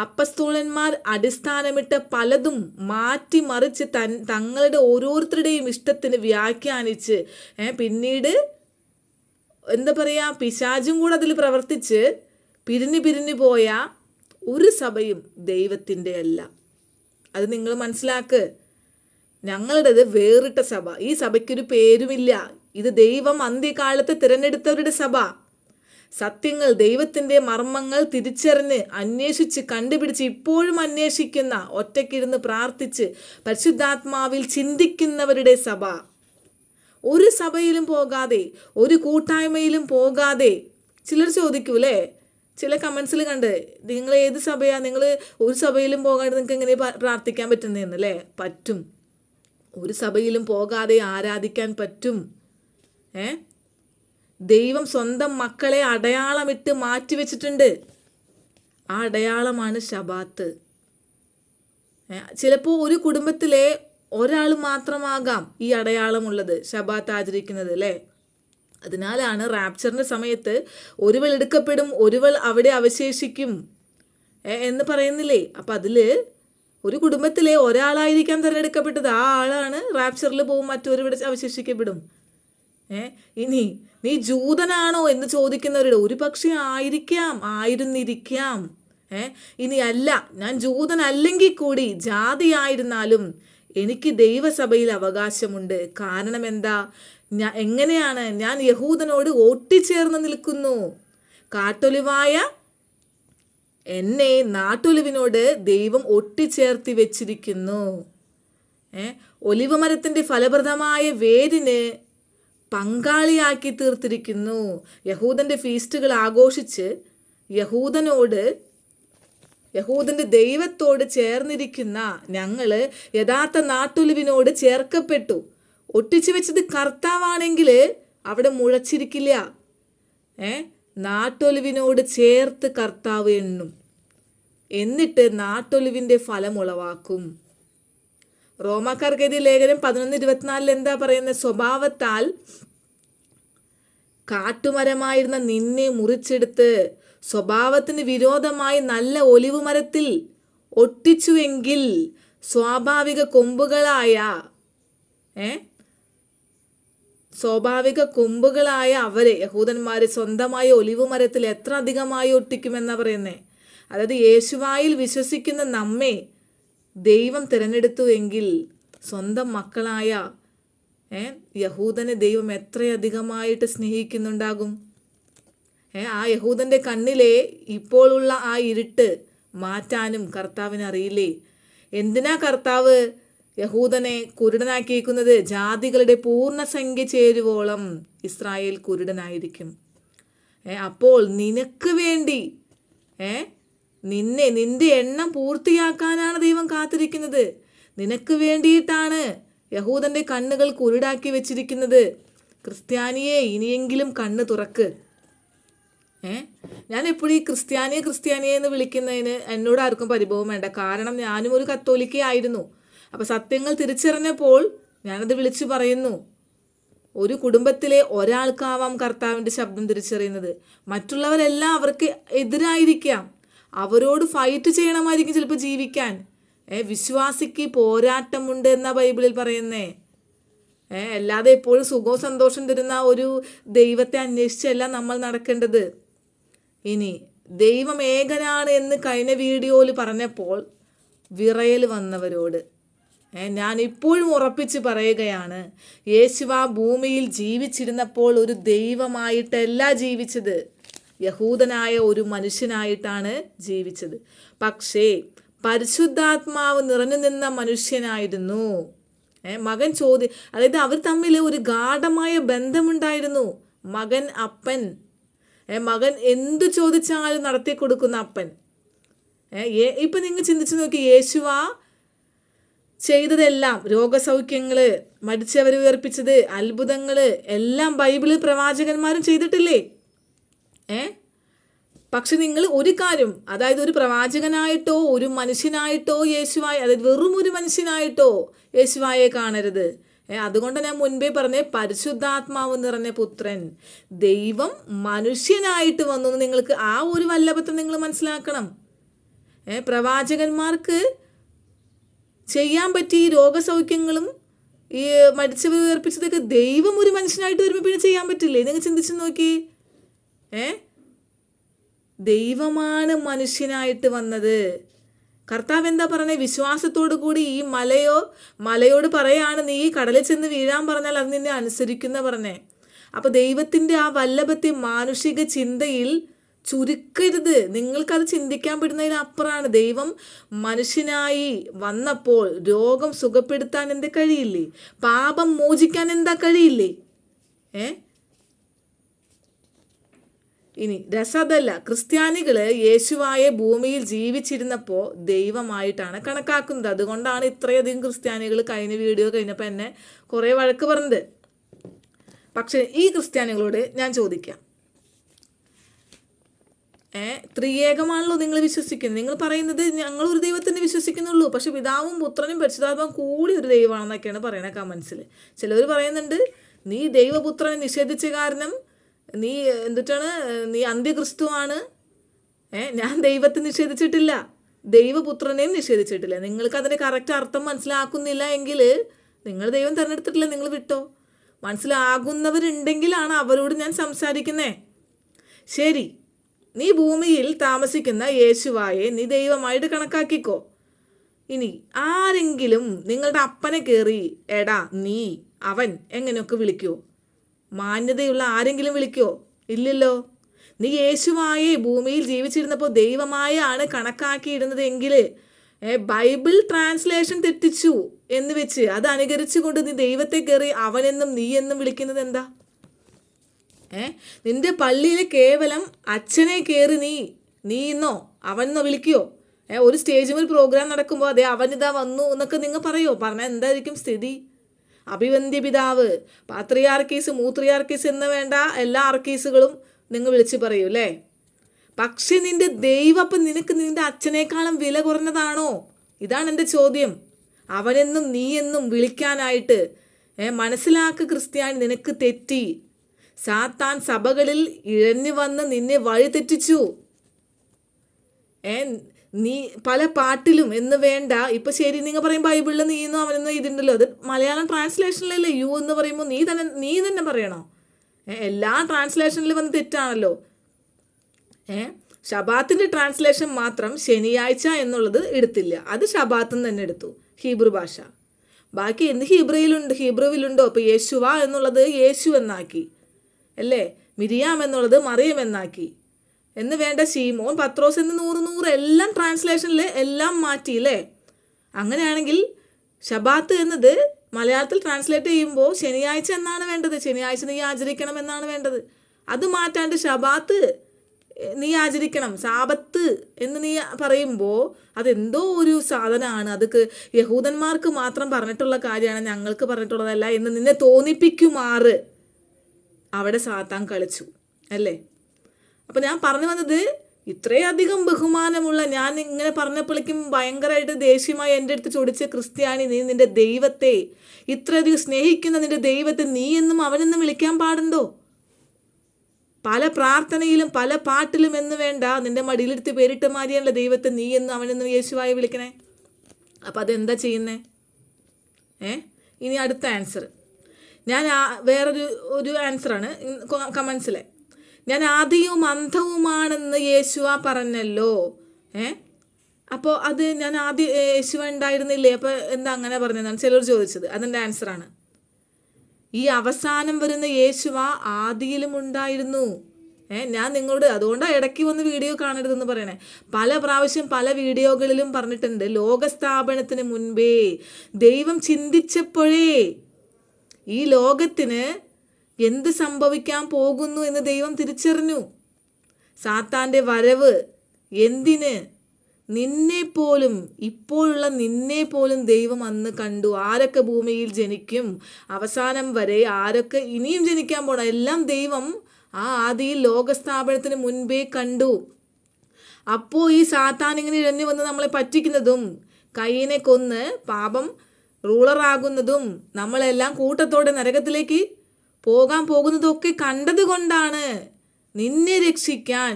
അപ്പസ്തോലന്മാർ അടിസ്ഥാനമിട്ട പലതും മാറ്റിമറിച്ച് തങ്ങളുടെ ഓരോരുത്തരുടെയും ഇഷ്ടത്തിന് വ്യാഖ്യാനിച്ച് പിന്നീട് എന്താ പറയുക, പിശാചും കൂടെ അതിൽ പ്രവർത്തിച്ച് പിരിഞ്ഞു പോയ ഒരു സഭയും ദൈവത്തിൻ്റെ അല്ല. അത് നിങ്ങൾ മനസ്സിലാക്ക്. ഞങ്ങളുടേത് വേറിട്ട സഭ. ഈ സഭയ്ക്കൊരു പേരുമില്ല. ഇത് ദൈവം അന്ത്യകാലത്ത് തിരഞ്ഞെടുത്തവരുടെ സഭ. സത്യങ്ങൾ, ദൈവത്തിൻ്റെ മർമ്മങ്ങൾ തിരിച്ചറിഞ്ഞ് അന്വേഷിച്ച് കണ്ടുപിടിച്ച് ഇപ്പോഴും അന്വേഷിക്കുന്ന, ഒറ്റയ്ക്കിരുന്ന് പ്രാർത്ഥിച്ച് പരിശുദ്ധാത്മാവിൽ ചിന്തിക്കുന്നവരുടെ സഭ. ഒരു സഭയിലും പോകാതെ, ഒരു കൂട്ടായ്മയിലും പോകാതെ. ചിലർ ചോദിക്കൂലേ, ചില കമൻസിൽ കണ്ട്, നിങ്ങൾ ഏത് സഭയാണ്, നിങ്ങൾ ഒരു സഭയിലും പോകാതെ നിങ്ങൾക്ക് എങ്ങനെ പ്രാർത്ഥിക്കാൻ പറ്റുന്നതെന്നല്ലേ? പറ്റും. ഒരു സഭയിലും പോകാതെ ആരാധിക്കാൻ പറ്റും. ദൈവം സ്വന്തം മക്കളെ അടയാളമിട്ട് മാറ്റിവെച്ചിട്ടുണ്ട്. ആ അടയാളമാണ് ശബാത്ത്. ചിലപ്പോൾ ഒരു കുടുംബത്തിലെ ഒരാൾ മാത്രമാകാം ഈ അടയാളമുള്ളത്, ശബാത്ത് ആചരിക്കുന്നത് അല്ലേ? അതിനാലാണ് റാപ്ചറിൻ്റെ സമയത്ത് ഒരുവൾ എടുക്കപ്പെടും, ഒരുവൾ അവിടെ അവശേഷിക്കും എന്ന് പറയുന്നില്ലേ? അപ്പം അതിൽ ഒരു കുടുംബത്തിലെ ഒരാളായിരിക്കാം തിരഞ്ഞെടുക്കപ്പെട്ടത്. ആ ആളാണ് റാപ്ചറിൽ പോകും, മറ്റൊരുവിടെ അവശേഷിക്കപ്പെടും. ഇനി നീ ജൂതനാണോ എന്ന് ചോദിക്കുന്നവരുടെ ഒരു പക്ഷേ ആയിരുന്നിരിക്കാം. ഇനി അല്ല, ഞാൻ ജൂതനല്ലെങ്കിൽ കൂടി ജാതിയായിരുന്നാലും എനിക്ക് ദൈവസഭയിൽ അവകാശമുണ്ട്. കാരണം എന്താ? എങ്ങനെയാണ്? ഞാൻ യഹൂദനോട് ഒട്ടിച്ചേർന്ന് നിൽക്കുന്നു. കാട്ടൊലിവായ എന്നെ നാട്ടൊലിവിനോട് ദൈവം ഒട്ടിച്ചേർത്തി വെച്ചിരിക്കുന്നു. ഒലിവ് മരത്തിൻ്റെ ഫലപ്രദമായ വേരിന് പങ്കാളിയാക്കി തീർത്തിരിക്കുന്നു. യഹൂദൻ്റെ ഫീസ്റ്റുകൾ ആഘോഷിച്ച് യഹൂദൻ്റെ ദൈവത്തോട് ചേർന്നിരിക്കുന്ന ഞങ്ങൾ യഥാർത്ഥ നാട്ടൊലിവിനോട് ചേർക്കപ്പെട്ടു. ഒട്ടിച്ചു വെച്ചത് കർത്താവാണെങ്കിൽ അവിടെ മുളച്ചിരിക്കില്ല. നാട്ടൊലിവിനോട് ചേർത്ത് കർത്താവ് എണ്ണും, എന്നിട്ട് നാട്ടൊലിവിൻ്റെ ഫലം ഉളവാക്കും. റോമാക്കാർക്ക് എഴുതിയ ലേഖനം 11:24 എന്താ പറയുന്നത്? സ്വഭാവത്താൽ കാട്ടുമരമായിരുന്ന നിന്നെ മുറിച്ചെടുത്ത് സ്വഭാവത്തിന് വിരോധമായി നല്ല ഒലിവ് മരത്തിൽ ഒട്ടിച്ചുവെങ്കിൽ സ്വാഭാവിക കൊമ്പുകളായ അവരെ, യഹൂദന്മാരെ, സ്വന്തമായ ഒലിവ് മരത്തിൽ എത്ര അധികമായി ഒട്ടിക്കുമെന്നാണ് പറയുന്നത്. അതായത് യേശുവായിൽ വിശ്വസിക്കുന്ന നമ്മെ ദൈവം തിരഞ്ഞെടുത്തുവെങ്കിൽ സ്വന്തം മക്കളായ യഹൂദനെ ദൈവം എത്രയധികമായിട്ട് സ്നേഹിക്കുന്നുണ്ടാകും. ആ യഹൂദൻ്റെ കണ്ണിലെ ഇപ്പോഴുള്ള ആ ഇരുട്ട് മാറ്റാനും കർത്താവിന് അറിയില്ലേ? എന്തിനാ കർത്താവ് യഹൂദനെ കുരുടനാക്കിയിരിക്കുന്നത്? ജാതികളുടെ പൂർണ്ണസംഖ്യ ചേരുവോളം ഇസ്രായേൽ കുരുടനായിരിക്കും. അപ്പോൾ നിനക്ക് വേണ്ടി നിന്റെ എണ്ണം പൂർത്തിയാക്കാനാണ് ദൈവം കാത്തിരിക്കുന്നത്. നിനക്ക് വേണ്ടിയിട്ടാണ് യഹൂദന്റെ കണ്ണുകൾ കുരുടാക്കി വെച്ചിരിക്കുന്നത്. ക്രിസ്ത്യാനിയെ ഇനിയെങ്കിലും കണ്ണ് തുറക്ക്. ഞാൻ എപ്പോഴും ഈ ക്രിസ്ത്യാനിയെ എന്ന് വിളിക്കുന്നതിന് എന്നോട് ആർക്കും പരിഭവം വേണ്ട. കാരണം ഞാനും ഒരു കത്തോലിക്കയായിരുന്നു. അപ്പം സത്യങ്ങൾ തിരിച്ചറിഞ്ഞപ്പോൾ ഞാനത് വിളിച്ചു പറയുന്നു. ഒരു കുടുംബത്തിലെ ഒരാൾക്കാവാം കർത്താവിൻ്റെ ശബ്ദം തിരിച്ചറിയുന്നത്. മറ്റുള്ളവരെല്ലാം അവർക്ക് എതിരായിരിക്കാം. അവരോട് ഫൈറ്റ് ചെയ്യണമായിരിക്കും ചിലപ്പോൾ ജീവിക്കാൻ. വിശ്വാസിക്ക് പോരാട്ടമുണ്ട് എന്നാ ബൈബിളിൽ പറയുന്നേ. അല്ലാതെ എപ്പോഴും സുഖവും സന്തോഷം തരുന്ന ഒരു ദൈവത്തെ അന്വേഷിച്ചല്ല നമ്മൾ നടക്കേണ്ടത്. ഇനി ദൈവം ഏകനാണ് എന്ന് കഴിഞ്ഞ വീഡിയോയിൽ പറഞ്ഞപ്പോൾ വിറയൽ വന്നവരോട് ഞാൻ ഇപ്പോഴും ഉറപ്പിച്ച് പറയുകയാണ്, യേശു ആ ഭൂമിയിൽ ജീവിച്ചിരുന്നപ്പോൾ ഒരു ദൈവമായിട്ടല്ല ജീവിച്ചത്, യഹൂദനായ ഒരു മനുഷ്യനായിട്ടാണ് ജീവിച്ചത്. പക്ഷേ പരിശുദ്ധാത്മാവ് നിറഞ്ഞു നിന്ന മനുഷ്യനായിരുന്നു. മകൻ അതായത് അവർ തമ്മിൽ ഒരു ഗാഢമായ ബന്ധമുണ്ടായിരുന്നു. മകൻ അപ്പൻ, മകൻ എന്തു ചോദിച്ചാലും നടത്തി കൊടുക്കുന്ന അപ്പൻ. ഇപ്പം നിങ്ങൾ ചിന്തിച്ചു നോക്കി, യേശുവാ ചെയ്തതെല്ലാം, രോഗസൗഖ്യങ്ങള്, മരിച്ചവരെ ഉയർപ്പിച്ചത്, അത്ഭുതങ്ങള് എല്ലാം ബൈബിളിൽ പ്രവാചകന്മാരും ചെയ്തിട്ടില്ലേ? പക്ഷെ നിങ്ങൾ ഒരു കാര്യം, അതായത് ഒരു പ്രവാചകനായിട്ടോ ഒരു മനുഷ്യനായിട്ടോ യേശുവായ, അതായത് വെറും ഒരു മനുഷ്യനായിട്ടോ യേശുവായെ കാണരുത്. അതുകൊണ്ട് ഞാൻ മുൻപേ പറഞ്ഞ പരിശുദ്ധാത്മാവ് നിറഞ്ഞ പുത്രൻ, ദൈവം മനുഷ്യനായിട്ട് വന്നു. നിങ്ങൾക്ക് ആ ഒരു വല്ലഭത്വം നിങ്ങൾ മനസ്സിലാക്കണം. പ്രവാചകന്മാർക്ക് ചെയ്യാൻ പറ്റിയ ഈ രോഗസൗഖ്യങ്ങളും ഈ മരിച്ചവർ ഉയർപ്പിച്ചതൊക്കെ ദൈവം ഒരു മനുഷ്യനായിട്ട് വരുമ്പോൾ പിന്നെ ചെയ്യാൻ പറ്റില്ലേ? നിങ്ങൾ ചിന്തിച്ചു നോക്കി. ദൈവമാണ് മനുഷ്യനായിട്ട് വന്നത്. കർത്താവ് എന്താ പറഞ്ഞത്? വിശ്വാസത്തോടു കൂടി ഈ മലയോട് പറയാണ്, നീ കടലിൽ ചെന്ന് വീഴാൻ പറഞ്ഞാൽ അത് നിന്നെ അനുസരിക്കുന്ന പറഞ്ഞേ. അപ്പൊ ദൈവത്തിന്റെ ആ വല്ലഭത്തെ മാനുഷിക ചിന്തയിൽ ചുരുക്കരുത്. നിങ്ങൾക്കത് ചിന്തിക്കാൻ പറ്റുന്നതിനപ്പുറമാണ്. ദൈവം മനുഷ്യനായി വന്നപ്പോൾ രോഗം സുഖപ്പെടുത്താൻ എന്താ കഴിയില്ലേ? പാപം മോചിക്കാൻ എന്താ കഴിയില്ലേ? ഇനി രസതല്ല, ക്രിസ്ത്യാനികൾ യേശുവായ ഭൂമിയിൽ ജീവിച്ചിരുന്നപ്പോൾ ദൈവമായിട്ടാണ് കണക്കാക്കുന്നത്. അതുകൊണ്ടാണ് ഇത്രയധികം ക്രിസ്ത്യാനികൾ കഴിഞ്ഞ വീഡിയോ കഴിഞ്ഞപ്പോൾ എന്നെ കുറേ വഴക്ക് പറഞ്ഞത്. പക്ഷെ ഈ ക്രിസ്ത്യാനികളോട് ഞാൻ ചോദിക്കാം, ത്രിയേകമാണല്ലോ നിങ്ങൾ വിശ്വസിക്കുന്നത്. നിങ്ങൾ പറയുന്നത് ഞങ്ങൾ ഒരു ദൈവത്തിനെ വിശ്വസിക്കുന്നുള്ളൂ, പക്ഷെ പിതാവും പുത്രനും പരിശുദ്ധാത്മാവും കൂടി ഒരു ദൈവമാണെന്നൊക്കെയാണ് പറയണ കമൻസിൽ. ചിലവർ പറയുന്നുണ്ട്, നീ ദൈവപുത്രനെ നിഷേധിച്ച കാരണം നീ അന്ത്യക്രിസ്തുവാണ്. ഞാൻ ദൈവത്തെ നിഷേധിച്ചിട്ടില്ല, ദൈവപുത്രനെയും നിഷേധിച്ചിട്ടില്ല. നിങ്ങൾക്ക് അതിൻ്റെ കറക്റ്റ് അർത്ഥം മനസ്സിലാക്കുന്നില്ല എങ്കിൽ നിങ്ങൾ ദൈവം തിരഞ്ഞെടുത്തിട്ടില്ല, നിങ്ങൾ വിട്ടോ. മനസ്സിലാകുന്നവരുണ്ടെങ്കിലാണ് അവരോട് ഞാൻ സംസാരിക്കുന്നേ. ശരി, നീ ഭൂമിയിൽ താമസിക്കുന്ന യേശുവായെ നീ ദൈവമായിട്ട് കണക്കാക്കിക്കോ. ഇനി ആരെങ്കിലും നിങ്ങളുടെ അപ്പനെ കയറി എടാ, നീ, അവൻ എങ്ങനെയൊക്കെ വിളിക്കുമോ? മാന്യതയുള്ള ആരെങ്കിലും വിളിക്കോ? ഇല്ലല്ലോ. നീ യേശുവായെ ഭൂമിയിൽ ജീവിച്ചിരുന്നപ്പോൾ ദൈവമായാണ് കണക്കാക്കിയിരുന്നത് എങ്കിൽ ബൈബിൾ ട്രാൻസ്ലേഷൻ തെറ്റിച്ചു എന്ന് വെച്ച് അത് അനുകരിച്ചുകൊണ്ട് നീ ദൈവത്തെ കയറി അവനെന്നും നീ എന്നും വിളിക്കുന്നത് എന്താ? നിന്റെ പള്ളിയിൽ കേവലം അച്ഛനെ കയറി നീ എന്നോ അവനെന്നോ വിളിക്കുകയോ? ഒരു സ്റ്റേജിൽ പ്രോഗ്രാം നടക്കുമ്പോൾ അതെ അവനിതാ വന്നു എന്നൊക്കെ നിങ്ങൾ പറയുമോ? പറഞ്ഞാൽ എന്തായിരിക്കും സ്ഥിതി? അഭിവന്ദ്യ പിതാവ്, പാത്രിയാർക്കീസ്, മൂത്രിയാർക്കീസ് എന്ന് വേണ്ട എല്ലാ ആർക്കീസുകളും നിങ്ങൾ വിളിച്ച് പറയൂ അല്ലേ? പക്ഷെ നിന്റെ ദൈവം അപ്പം നിനക്ക് നിന്റെ അച്ഛനേക്കാളും വില കുറഞ്ഞതാണോ? ഇതാണ് എൻ്റെ ചോദ്യം. അവനെന്നും നീ എന്നും വിളിക്കാനായിട്ട് മനസ്സിലാക്ക് ക്രിസ്ത്യാനി, നിനക്ക് തെറ്റി. സാത്താൻ സഭകളിൽ ഇഴഞ്ഞു വന്ന് നിന്നെ വഴി തെറ്റിച്ചു. നീ പല പാട്ടിലും എന്ന് വേണ്ട, ഇപ്പം ശരി നിങ്ങൾ പറയും ബൈബിളിൽ നീയെന്നോ അവനെന്നോ ഇതുണ്ടല്ലോ, അത് മലയാളം ട്രാൻസ്ലേഷനിലല്ലേ യു എന്ന് പറയുമ്പോൾ നീ തന്നെ പറയണോ? എല്ലാ ട്രാൻസ്ലേഷനിലും വന്ന് തെറ്റാണല്ലോ. ഷബാത്തിൻ്റെ ട്രാൻസ്ലേഷൻ മാത്രം ശനിയാഴ്ച എന്നുള്ളത് എടുത്തില്ല, അത് ഷബാത്ത് തന്നെ എടുത്തു, ഹീബ്രു ഭാഷ. ബാക്കി എന്ത് ഹീബ്രുവിലുണ്ടോ? ഇപ്പോൾ യേശുവ എന്നുള്ളത് യേശു എന്നാക്കി അല്ലേ, മിരിയാം എന്നുള്ളത് മറിയം എന്നാക്കി എന്ന് വേണ്ട, ശീമോൻ, പത്രോസ് എന്ന് 100 എല്ലാം ട്രാൻസ്ലേഷനിൽ എല്ലാം മാറ്റിയില്ലേ? അങ്ങനെയാണെങ്കിൽ ഷബാത്ത് എന്നത് മലയാളത്തിൽ ട്രാൻസ്ലേറ്റ് ചെയ്യുമ്പോൾ ശനിയാഴ്ച എന്നാണ് വേണ്ടത്, ശനിയാഴ്ച നീ ആചരിക്കണം എന്നാണ് വേണ്ടത്. അത് മാറ്റാണ്ട് ഷബാത്ത് നീ ആചരിക്കണം. സാബത്ത് എന്ന് നീ പറയുമ്പോൾ അതെന്തോ ഒരു സാധനമാണ്, അത് യഹൂദന്മാർക്ക് മാത്രം പറഞ്ഞിട്ടുള്ള കാര്യമാണ്, ഞങ്ങൾക്ക് പറഞ്ഞിട്ടുള്ളതല്ല എന്ന് നിന്നെ തോന്നിപ്പിക്കുമാറ് അവിടെ സാത്താൻ കളിച്ചു അല്ലേ. അപ്പം ഞാൻ പറഞ്ഞു വന്നത്, ഇത്രയധികം ബഹുമാനമുള്ള, ഞാൻ ഇങ്ങനെ പറഞ്ഞപ്പോഴേക്കും ഭയങ്കരമായിട്ട് ദേഷ്യമായി എൻ്റെ അടുത്ത് ചോദിച്ച ക്രിസ്ത്യാനി, നീ നിൻ്റെ ദൈവത്തെ, ഇത്രയധികം സ്നേഹിക്കുന്ന നിൻ്റെ ദൈവത്തെ നീ എന്നും അവനെന്നും വിളിക്കാൻ പാടുണ്ടോ? പല പ്രാർത്ഥനയിലും പല പാട്ടിലും എന്ന് വേണ്ട, നിൻ്റെ മടിയിലെടുത്ത് പേരിട്ട് മാറിയാണല്ലോ ദൈവത്തെ നീ എന്നും അവനെന്നും യേശുവായി വിളിക്കണേ. അപ്പം അതെന്താ ചെയ്യുന്നേ? ഇനി അടുത്ത ആൻസർ ഞാൻ വേറൊരു ആൻസറാണ് കമൻസിലെ. ഞാൻ ആദിയും അന്തവുമാണെന്ന് യേശുവ പറഞ്ഞല്ലോ. അപ്പോൾ അത് ഞാൻ യേശുവ ഉണ്ടായിരുന്നില്ലേ, അപ്പോൾ എന്താ അങ്ങനെ പറഞ്ഞതെന്നാണ് ചിലർ ചോദിച്ചത്. അതിൻ്റെ ആൻസറാണ്, ഈ അവസാനം വരുന്ന യേശുവ ആദിയിലും ഉണ്ടായിരുന്നു. ഞാൻ നിങ്ങളോട് അതുകൊണ്ടാണ് ഇടയ്ക്ക് വന്ന് വീഡിയോ കാണരുതെന്ന് പറയണേ. പല പ്രാവശ്യം പല വീഡിയോകളിലും പറഞ്ഞിട്ടുണ്ട്, ലോകസ്ഥാപനത്തിന് മുൻപേ ദൈവം ചിന്തിച്ചപ്പോഴേ ഈ ലോകത്തിന് എന്ത് സംഭവിക്കാൻ പോകുന്നു എന്ന് ദൈവം തിരിച്ചറിഞ്ഞു. സാത്താൻ്റെ വരവ് എന്തിന്? നിന്നെപ്പോലും, ഇപ്പോഴുള്ള നിന്നെപ്പോലും ദൈവം അന്ന് കണ്ടു. ആരൊക്കെ ഭൂമിയിൽ ജനിക്കും, അവസാനം വരെ ആരൊക്കെ ഇനിയും ജനിക്കാൻ പോണം, എല്ലാം ദൈവം ആ ആദിയിൽ ലോകസ്ഥാപനത്തിന് മുൻപേ കണ്ടു. അപ്പോൾ ഈ സാത്താൻ ഇങ്ങനെ ഇഴഞ്ഞു വന്ന് നമ്മളെ പറ്റിക്കുന്നതും, കയ്യിനെ കൊന്ന് പാപം റൂളറാകുന്നതും, നമ്മളെല്ലാം കൂട്ടത്തോടെ നരകത്തിലേക്ക് പോകാൻ പോകുന്നതൊക്കെ കണ്ടത് കൊണ്ടാണ് നിന്നെ രക്ഷിക്കാൻ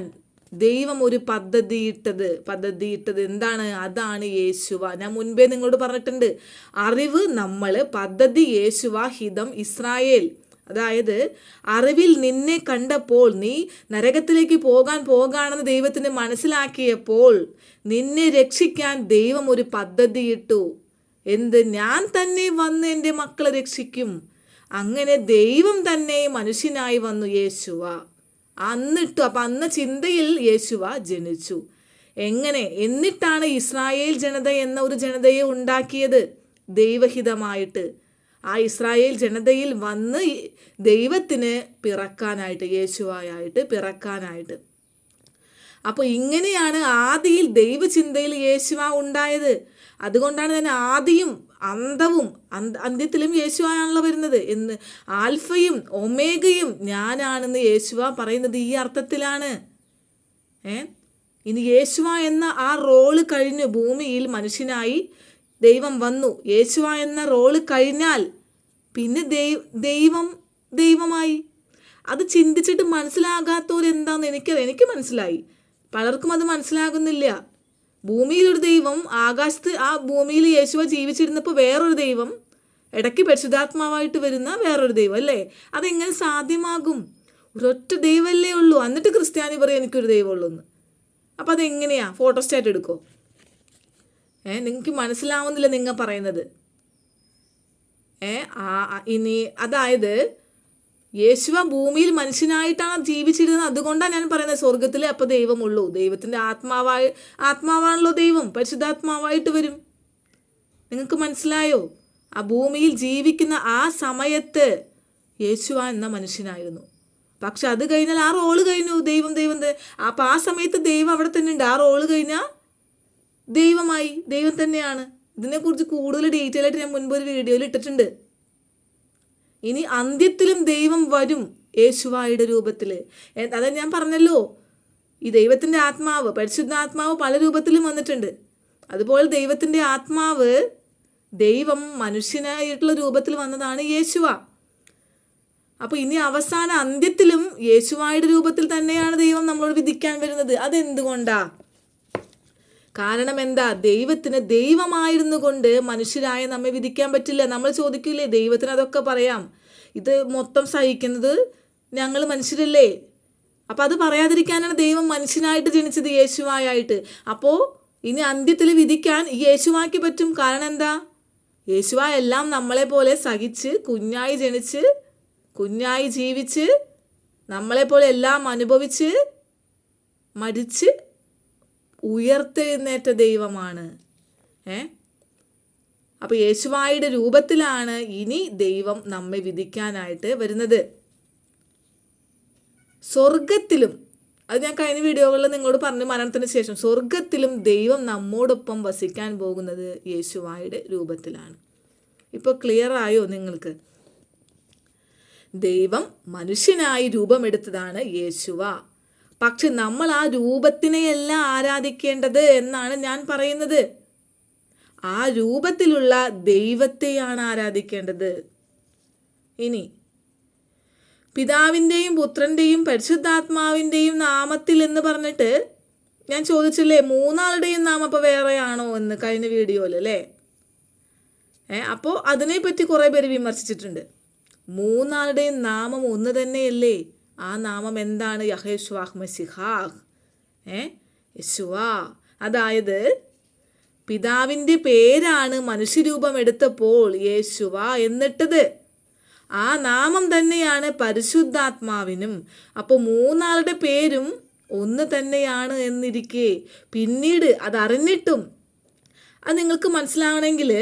ദൈവം ഒരു പദ്ധതിയിട്ടത് എന്താണ്? അതാണ് യേശുവ. ഞാൻ മുൻപേ നിങ്ങളോട് പറഞ്ഞിട്ടുണ്ട്, അറിവ് നമ്മൾ, പദ്ധതി യേശുവ, ഹിതം ഇസ്രായേൽ. അതായത് അറിവിൽ നിന്നെ കണ്ടപ്പോൾ നീ നരകത്തിലേക്ക് പോകാണെന്ന് ദൈവത്തിന് മനസ്സിലാക്കിയപ്പോൾ നിന്നെ രക്ഷിക്കാൻ ദൈവം ഒരു പദ്ധതിയിട്ടു. എന്ത്? ഞാൻ തന്നെ വന്ന് എൻ്റെ മക്കളെ രക്ഷിക്കും. അങ്ങനെ ദൈവം തന്നെ മനുഷ്യനായി വന്നു യേശുവ. അപ്പം അന്ന് ചിന്തയിൽ യേശുവ ജനിച്ചു. എങ്ങനെ? എന്നിട്ടാണ് ഇസ്രായേൽ ജനത എന്ന ഒരു ജനതയെ ഉണ്ടാക്കിയത് ദൈവഹിതമായിട്ട്. ആ ഇസ്രായേൽ ജനതയിൽ വന്ന് ദൈവത്തിന് പിറക്കാനായിട്ട്, യേശുവായിട്ട് പിറക്കാനായിട്ട്. അപ്പോൾ ഇങ്ങനെയാണ് ആദിയിൽ ദൈവചിന്തയിൽ യേശുവ ഉണ്ടായത്. അതുകൊണ്ടാണ് തന്നെ ആദിയും അന്തവും അന്ത്യത്തിലും യേശുവാണല്ലോ വരുന്നത് എന്ന്. ആൽഫയും ഒമേഗയും ഞാനാണെന്ന് യേശുവ പറയുന്നത് ഈ അർത്ഥത്തിലാണ്. ഇനി യേശുവ എന്ന ആ റോള് കഴിഞ്ഞു, ഭൂമിയിൽ മനുഷ്യനായി ദൈവം വന്നു. യേശുവ എന്ന റോള് കഴിഞ്ഞാൽ പിന്നെ ദൈവമായി. അത് ചിന്തിച്ചിട്ട് മനസ്സിലാകാത്തവരെന്താന്ന് എനിക്ക് മനസ്സിലായി, പലർക്കും അത് മനസ്സിലാകുന്നില്ല. ഭൂമിയിലൊരു ദൈവം, ആകാശത്ത് ആ ഭൂമിയിൽ യേശുവ ജീവിച്ചിരുന്നപ്പോൾ വേറൊരു ദൈവം, ഇടയ്ക്ക് പരിശുദ്ധാത്മാവായിട്ട് വരുന്ന വേറൊരു ദൈവം അല്ലേ? അതെങ്ങനെ സാധ്യമാകും? ഒരൊറ്റ ദൈവമല്ലേ ഉള്ളൂ. എന്നിട്ട് ക്രിസ്ത്യാനി പറയും എനിക്കൊരു ദൈവമുള്ളൂ എന്ന്. അപ്പം അതെങ്ങനെയാ? ഫോട്ടോസ്റ്റാറ്റ് എടുക്കോ? നിങ്ങൾക്ക് മനസ്സിലാവുന്നില്ല നിങ്ങൾ പറയുന്നത്. ഇനി അതായത് യേശുവ ഭൂമിയിൽ മനുഷ്യനായിട്ടാണ് ജീവിച്ചിരുന്നത്. അതുകൊണ്ടാണ് ഞാൻ പറയുന്നത് സ്വർഗത്തിൽ അപ്പോൾ ദൈവമുള്ളൂ. ദൈവത്തിൻ്റെ ആത്മാവാണല്ലോ ദൈവം, പരിശുദ്ധാത്മാവായിട്ട് വരും. നിങ്ങൾക്ക് മനസ്സിലായോ? ആ ഭൂമിയിൽ ജീവിക്കുന്ന ആ സമയത്ത് യേശുവ എന്ന മനുഷ്യനായിരുന്നു. പക്ഷെ അത് കഴിഞ്ഞാൽ ആ റോള് കഴിഞ്ഞു. ദൈവം അപ്പം ആ സമയത്ത് ദൈവം അവിടെ തന്നെ ഉണ്ട്. ആ റോള് കഴിഞ്ഞാൽ ദൈവമായി, ദൈവം തന്നെയാണ്. ഇതിനെക്കുറിച്ച് കൂടുതൽ ഡീറ്റെയിൽ ആയിട്ട് ഞാൻ മുൻപ് ഒരു വീഡിയോയിൽ ഇട്ടിട്ടുണ്ട്. ഇനി അന്ത്യത്തിലും ദൈവം വരും യേശുവായുടെ രൂപത്തിൽ. അത് ഞാൻ പറഞ്ഞല്ലോ, ഈ ദൈവത്തിൻ്റെ ആത്മാവ്, പരിശുദ്ധാത്മാവ് പല രൂപത്തിലും വന്നിട്ടുണ്ട്. അതുപോലെ ദൈവത്തിൻ്റെ ആത്മാവ്, ദൈവം മനുഷ്യനായിട്ടുള്ള രൂപത്തിൽ വന്നതാണ് യേശുവ. അപ്പോൾ ഇനി അവസാന അന്ത്യത്തിലും യേശുവായുടെ രൂപത്തിൽ തന്നെയാണ് ദൈവം നമ്മളോട് വിധിക്കാൻ വരുന്നത്. അതെന്തുകൊണ്ടാ? കാരണം എന്താ? ദൈവത്തിന് ദൈവമായിരുന്നു കൊണ്ട് മനുഷ്യരായ നമ്മെ വിധിക്കാൻ പറ്റില്ല. നമ്മൾ ചോദിക്കില്ലേ, ദൈവത്തിന് അതൊക്കെ പറയാം, ഇത് മൊത്തം സഹിക്കുന്നത് ഞങ്ങൾ മനുഷ്യരല്ലേ? അപ്പം അത് പറയാതിരിക്കാനാണ് ദൈവം മനുഷ്യനായിട്ട് ജനിച്ചത്, യേശുവായിട്ട്. അപ്പോൾ ഇനി അന്ത്യത്തിൽ വിധിക്കാൻ യേശുവാക്കി പറ്റും. കാരണം എന്താ? യേശുവ എല്ലാം നമ്മളെ പോലെ സഹിച്ച്, കുഞ്ഞായി ജനിച്ച്, കുഞ്ഞായി ജീവിച്ച്, നമ്മളെപ്പോലെ എല്ലാം അനുഭവിച്ച്, മരിച്ച് ഉയർത്തെഴുന്നേറ്റ ദൈവമാണ്. അപ്പോൾ യേശുവായുടെ രൂപത്തിലാണ് ഇനി ദൈവം നമ്മെ വിധിക്കാനായിട്ട് വരുന്നത്. സ്വർഗത്തിലും അത് ഞാൻ കഴിഞ്ഞ വീഡിയോകളിൽ നിങ്ങളോട് പറഞ്ഞു. മരണത്തിന് ശേഷം സ്വർഗത്തിലും ദൈവം നമ്മോടൊപ്പം വസിക്കാൻ പോകുന്നത് യേശുവായുടെ രൂപത്തിലാണ്. ഇപ്പോൾ ക്ലിയർ ആയോ നിങ്ങൾക്ക്? ദൈവം മനുഷ്യനായി രൂപമെടുത്തതാണ് യേശുവ. പക്ഷെ നമ്മൾ ആ രൂപത്തിനെയല്ല ആരാധിക്കേണ്ടത് എന്നാണ് ഞാൻ പറയുന്നത്. ആ രൂപത്തിലുള്ള ദൈവത്തെയാണ് ആരാധിക്കേണ്ടത്. ഇനി പിതാവിൻ്റെയും പുത്രൻ്റെയും പരിശുദ്ധാത്മാവിൻ്റെയും നാമത്തിൽ എന്ന് പറഞ്ഞിട്ട് ഞാൻ ചോദിച്ചില്ലേ, മൂന്നാളുടെയും നാമം അപ്പോൾ വേറെയാണോ എന്ന് കഴിഞ്ഞ വീഡിയോയിൽ അല്ലേ? അപ്പോൾ അതിനെപ്പറ്റി കുറേ പേര് വിമർശിച്ചിട്ടുണ്ട്. മൂന്നാളുടെയും നാമം ഒന്ന് തന്നെയല്ലേ? ആ നാമം എന്താണ്? യഹോശുവ മശിഹാഹ്, യേശുവ. അതായത് പിതാവിൻ്റെ പേരാണ് മനുഷ്യരൂപം എടുത്തപ്പോൾ യേശുവ എന്നിട്ടത്. ആ നാമം തന്നെയാണ് പരിശുദ്ധാത്മാവിനും. അപ്പോൾ മൂന്നാളുടെ പേരും ഒന്ന് തന്നെയാണ് എന്നിരിക്കെ പിന്നീട് അതറിഞ്ഞിട്ടും അത് നിങ്ങൾക്ക് മനസ്സിലാവണമെങ്കിൽ